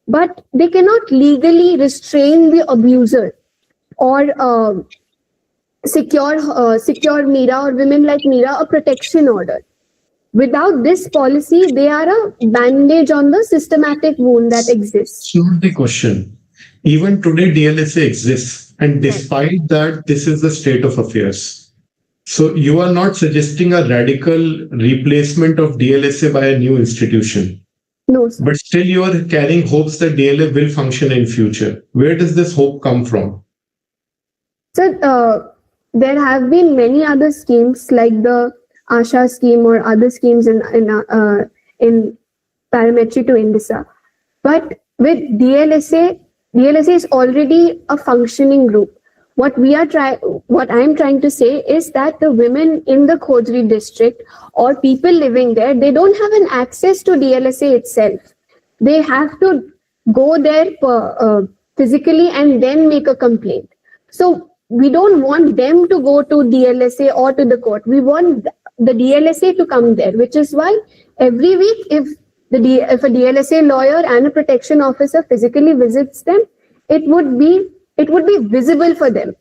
but they cannot legally restrain the abuser or secure Meera or women like Meera a protection order. Without this policy, they are a bandage on the systematic wound that exists. It's not the question. Even today, DLSA exists, and despite that, this is the state of affairs. So you are not suggesting a radical replacement of DLSA by a new institution. No, sir. But still you are carrying hopes that DLA will function in future. Where does this hope come from? So there have been many other schemes like the Asha scheme or other schemes in parametry to Indisa. But with DLSA is already a functioning group. What I am trying to say is that the women in the Khodri district or people living there, they don't have an access to DLSA itself. They have to go there physically and then make a complaint. So we don't want them to go to DLSA or to the court. We want the DLSA to come there, which is why every week if a DLSA lawyer and a protection officer physically visits them, it would be visible for them.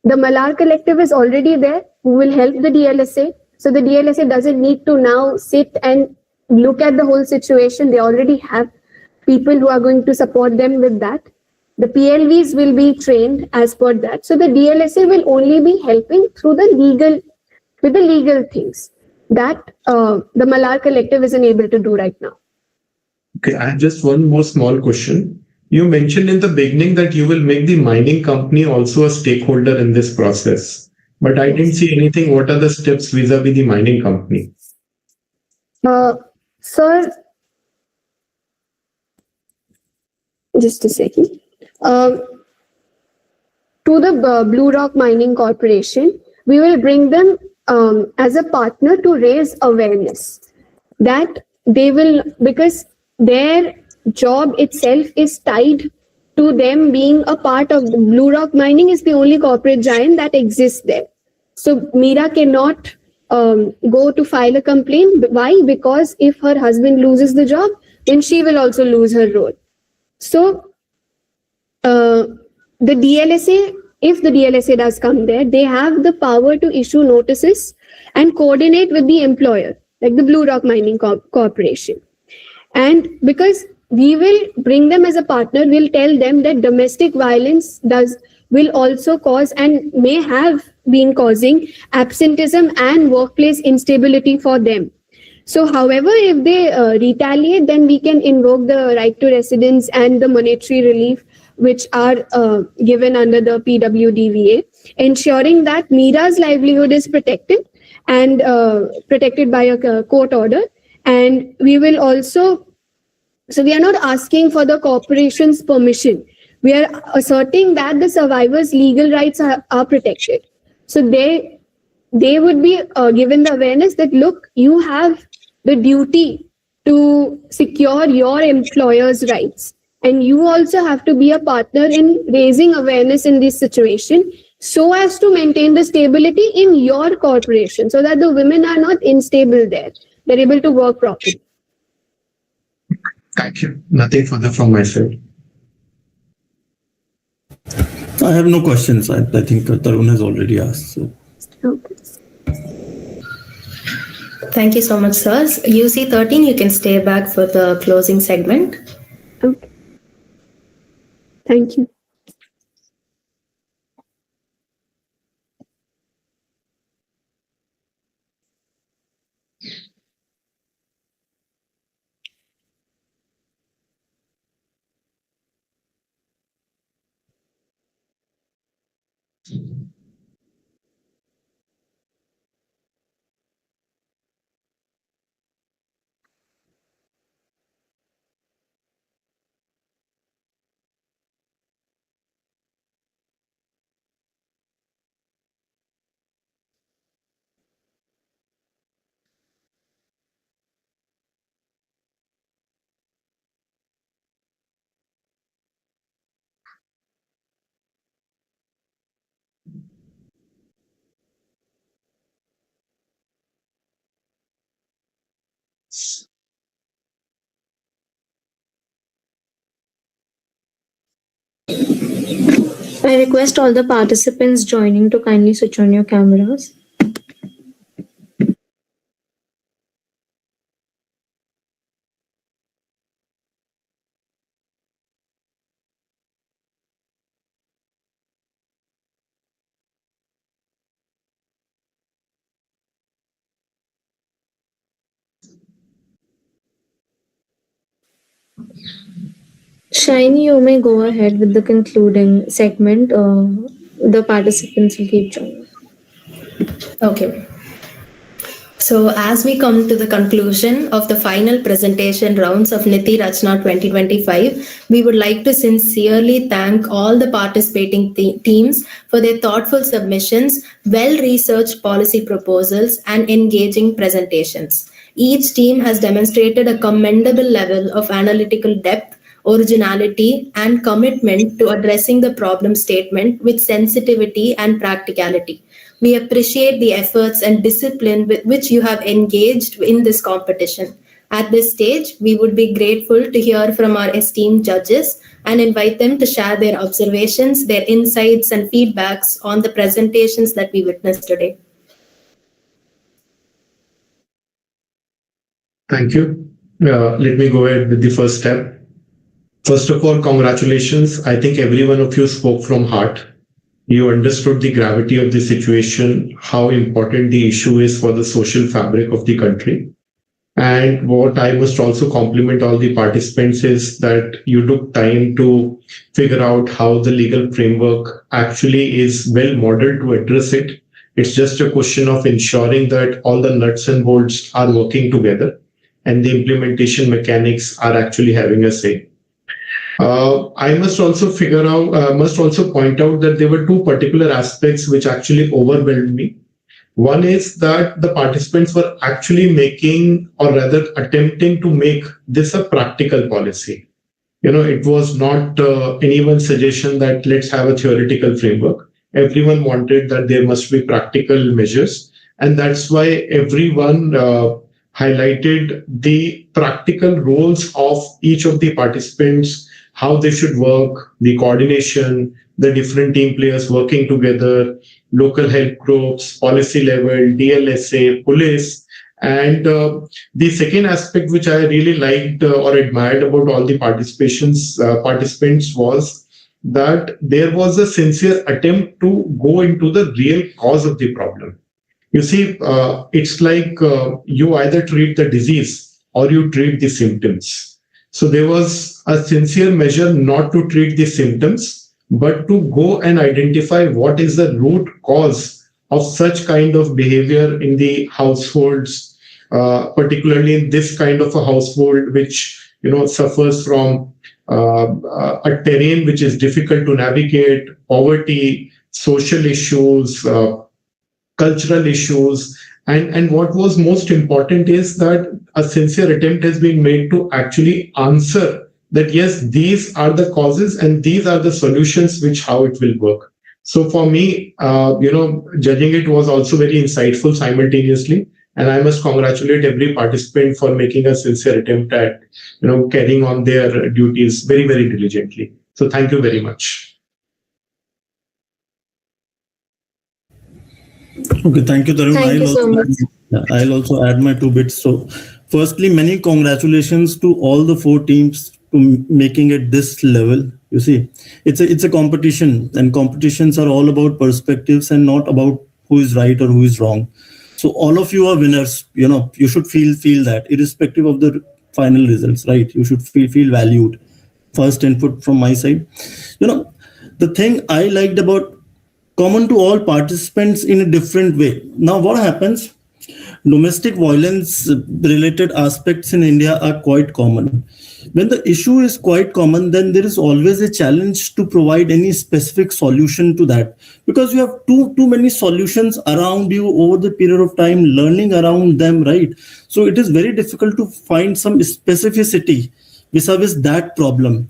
The Malar collective is already there who will help the DLSA. So the DLSA doesn't need to now sit and look at the whole situation. They already have people who are going to support them with that. The PLVs will be trained as per that. So the DLSA will only be helping through the legal things that the Malar collective isn't able to do right now. Okay, I have just one more small question. You mentioned in the beginning that you will make the mining company also a stakeholder in this process, but I didn't see anything. What are the steps vis-a-vis the mining company? Sir, just a second. to the Blue Rock Mining Corporation. We will bring them as a partner to raise awareness that they will, because their job itself is tied to them being a part of the Blue Rock Mining is the only corporate giant that exists there. So Mira cannot go to file a complaint. Why? Because if her husband loses the job, then she will also lose her role. So the DLSA, if the DLSA does come there, they have the power to issue notices and coordinate with the employer, like the Blue Rock Mining Corporation. And because we will bring them as a partner, we'll tell them that domestic violence will also cause and may have been causing absenteeism and workplace instability for them. So, however, if they retaliate, then we can invoke the right to residence and the monetary relief, which are given under the PWDVA, ensuring that Mira's livelihood is protected and protected by a court order. And we will also, so we are not asking for the corporation's permission. We are asserting that the survivors' legal rights are protected. So they would be given the awareness that, look, you have the duty to secure your employer's rights. And you also have to be a partner in raising awareness in this situation so as to maintain the stability in your corporation so that the women are not unstable there. They're able to work properly. Thank you. Nothing further from my side. I have no questions. I think Tarun has already asked. So. Okay. Thank you so much, sirs. UC 13, you can stay back for the closing segment. Okay. Thank you. I request all the participants joining to kindly switch on your cameras. Shiny, you may go ahead with the concluding segment. The participants will keep joining. Okay. So as we come to the conclusion of the final presentation rounds of Niti Rachna 2025, we would like to sincerely thank all the participating teams for their thoughtful submissions, well-researched policy proposals, and engaging presentations. Each team has demonstrated a commendable level of analytical depth, originality, and commitment to addressing the problem statement with sensitivity and practicality. We appreciate the efforts and discipline with which you have engaged in this competition. At this stage, we would be grateful to hear from our esteemed judges and invite them to share their observations, their insights, and feedbacks on the presentations that we witnessed today. Thank you. Let me go ahead with the first step. First of all, congratulations. I think every one of you spoke from heart. You understood the gravity of the situation, how important the issue is for the social fabric of the country. And what I must also compliment all the participants is that you took time to figure out how the legal framework actually is well modeled to address it. It's just a question of ensuring that all the nuts and bolts are working together and the implementation mechanics are actually having a say. I must also must also point out that there were two particular aspects which actually overwhelmed me. One is that the participants were actually making, or rather attempting to make, this a practical policy. It was not anyone's suggestion that let's have a theoretical framework. Everyone wanted that there must be practical measures, and that's why everyone highlighted the practical roles of each of the participants, how they should work, the coordination, the different team players working together, local help groups, policy level, DLSA, police. And the second aspect which I really liked or admired about all the participants was that there was a sincere attempt to go into the real cause of the problem. You see, it's like you either treat the disease or you treat the symptoms. So there was a sincere measure not to treat the symptoms, but to go and identify what is the root cause of such kind of behavior in the households, particularly in this kind of a household which suffers from a terrain which is difficult to navigate, poverty, social issues, cultural issues. And what was most important is that a sincere attempt has been made to actually answer that, yes, these are the causes and these are the solutions, which how it will work. So for me, judging it was also very insightful simultaneously. And I must congratulate every participant for making a sincere attempt at, carrying on their duties very, very diligently. So thank you very much. Okay, thank you, Tarun. Thank you so much. I'll also add my 2 bits. So, firstly, many congratulations to all the 4 teams to making it this level. You see, it's a competition, and competitions are all about perspectives and not about who is right or who is wrong. So, all of you are winners. You should feel that, irrespective of the final results, right? You should feel valued. First input from my side. The thing I liked about common to all participants in a different way. Now, what happens? Domestic violence related aspects in India are quite common. When the issue is quite common, then there is always a challenge to provide any specific solution to that, because you have too many solutions around you over the period of time, learning around them, right? So it is very difficult to find some specificity vis-a-vis that problem.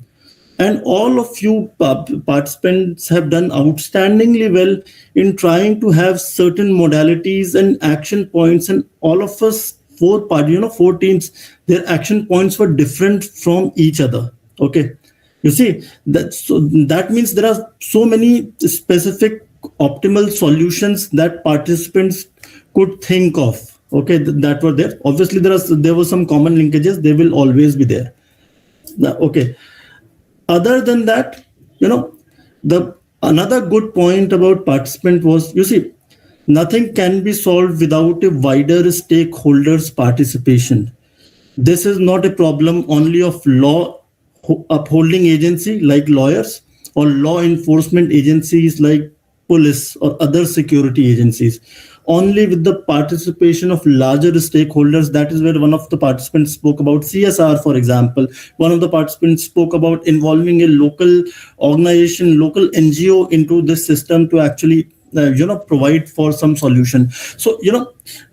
And all of you participants have done outstandingly well in trying to have certain modalities and action points. And all of us, 4 teams, their action points were different from each other. Okay. You see, that means there are so many specific optimal solutions that participants could think of. Okay, that were there. Obviously, there were some common linkages. They will always be there. Okay. Other than that, the another good point about participant was, you see, nothing can be solved without a wider stakeholders participation. This is not a problem only of law upholding agency like lawyers or law enforcement agencies like police or other security agencies. Only with the participation of larger stakeholders. That is where one of the participants spoke about CSR, for example. One of the participants spoke about involving a local organization, local NGO into this system to actually provide for some solution. So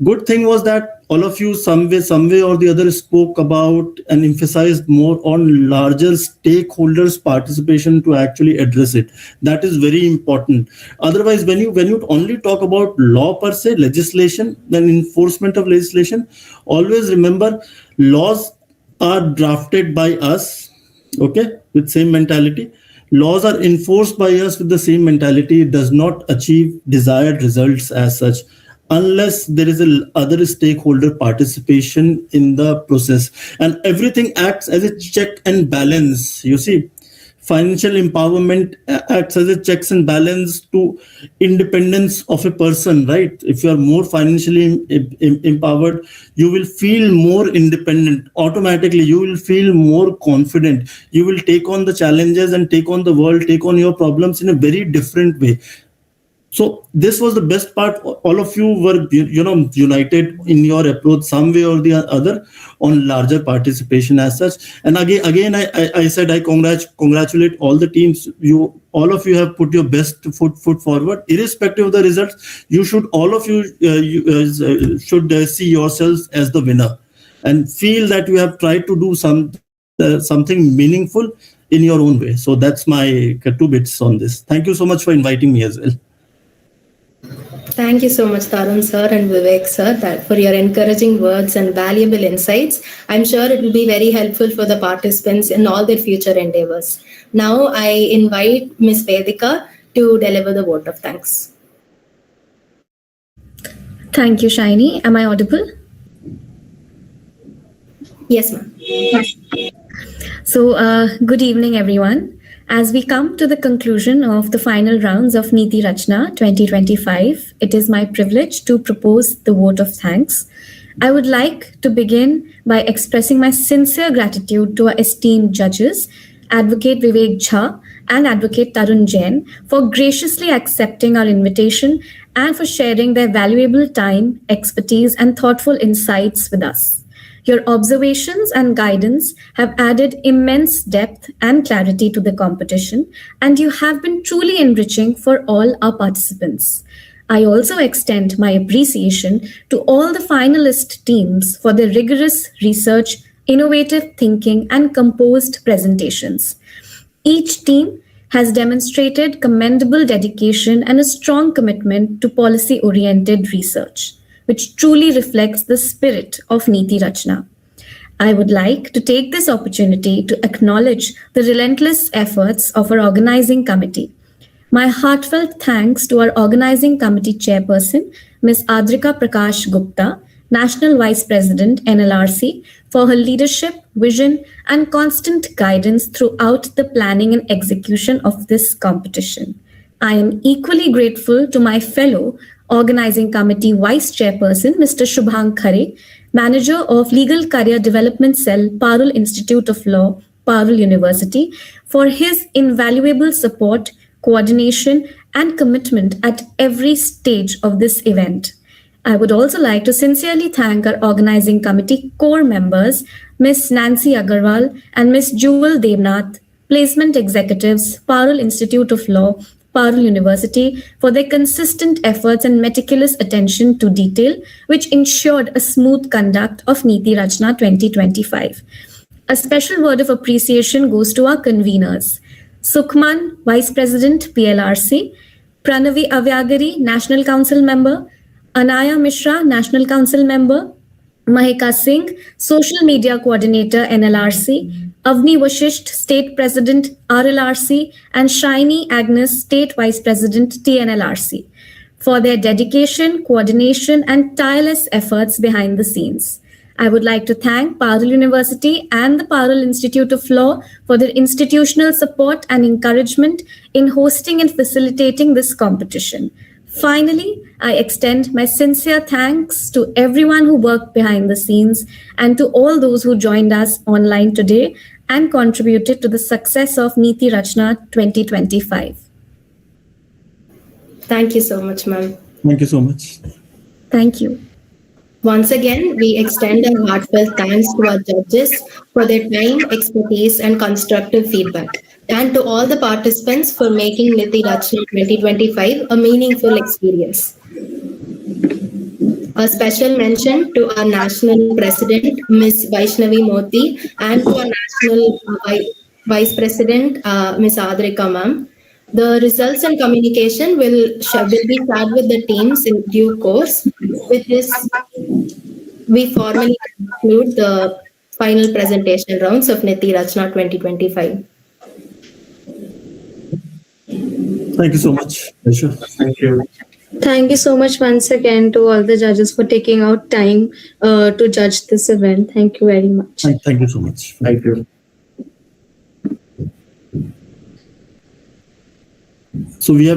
good thing was that all of you some way or the other spoke about and emphasized more on larger stakeholders participation to actually address it. That is very important. Otherwise, when you only talk about law per se, legislation, then enforcement of legislation, always remember laws are drafted by us, okay, with same mentality. Laws are enforced by us with the same mentality. It does not achieve desired results as such unless there is a other stakeholder participation in the process, and everything acts as a check and balance. You see, financial empowerment acts as a checks and balance to independence of a person, right? If you are more financially empowered, you will feel more independent. Automatically, you will feel more confident. You will take on the challenges and take on the world, take on your problems in a very different way. So this was the best part. All of you were, united in your approach some way or the other on larger participation as such. And again, I said I congratulate all the teams. All of you have put your best foot forward, irrespective of the results. All of you should see yourselves as the winner, and feel that you have tried to do something meaningful in your own way. So that's my 2 bits on this. Thank you so much for inviting me as well. Thank you so much, Tarun sir and Vivek sir, for your encouraging words and valuable insights. I'm sure it will be very helpful for the participants in all their future endeavors. Now I invite Ms. Vedika to deliver the vote of thanks. Thank you, Shiny. Am I audible? Yes, ma'am. So, good evening, everyone. As we come to the conclusion of the final rounds of Niti Rachna 2025, it is my privilege to propose the vote of thanks. I would like to begin by expressing my sincere gratitude to our esteemed judges, Advocate Vivek Jha and Advocate Tarun Jain, for graciously accepting our invitation and for sharing their valuable time, expertise, and thoughtful insights with us. Your observations and guidance have added immense depth and clarity to the competition, and you have been truly enriching for all our participants. I also extend my appreciation to all the finalist teams for their rigorous research, innovative thinking, and composed presentations. Each team has demonstrated commendable dedication and a strong commitment to policy-oriented research, which truly reflects the spirit of Niti Rachna. I would like to take this opportunity to acknowledge the relentless efforts of our organizing committee. My heartfelt thanks to our organizing committee chairperson, Ms. Adrika Prakash Gupta, National Vice President, Nlrc, for her leadership, vision, and constant guidance throughout the planning and execution of this competition. I am equally grateful to my fellow Organizing Committee Vice Chairperson, Mr. Shubhang Khare, Manager of Legal Career Development Cell, Parul Institute of Law, Parul University, for his invaluable support, coordination, and commitment at every stage of this event. I would also like to sincerely thank our Organizing Committee core members, Ms. Nancy Agarwal and Ms. Jewel Devnath, Placement Executives, Parul Institute of Law, Parul University, for their consistent efforts and meticulous attention to detail, which ensured a smooth conduct of Niti Rachna 2025. A special word of appreciation goes to our conveners, Sukhman, Vice President, PLRC, Pranavi Avyagari, National Council Member, Anaya Mishra, National Council Member, Mahika Singh, Social Media Coordinator, Nlrc, Avni Vashisht, State President, RLRC, and Shiny Agnes, State Vice President, TNLRC, for their dedication, coordination, and tireless efforts behind the scenes. I would like to thank Parul University and the Parul Institute of Law for their institutional support and encouragement in hosting and facilitating this competition. Finally, I extend my sincere thanks to everyone who worked behind the scenes and to all those who joined us online today and contributed to the success of Niti Rachna 2025. Thank you so much, ma'am. Thank you so much. Thank you. Once again, we extend our heartfelt thanks to our judges for their time, expertise, and constructive feedback, and to all the participants for making Niti Rachna 2025 a meaningful experience. A special mention to our National President, Ms. Vaishnavi Moti, and to our National Vice President, Ms. Adrika ma'am. The results and communication will be shared with the teams in due course. With this, we formally conclude the final presentation rounds of Niti Rachna 2025. Thank you so much, Aisha. Thank you. Thank you so much once again to all the judges for taking out time to judge this event. Thank you very much. Thank you so much. Thank you. So we have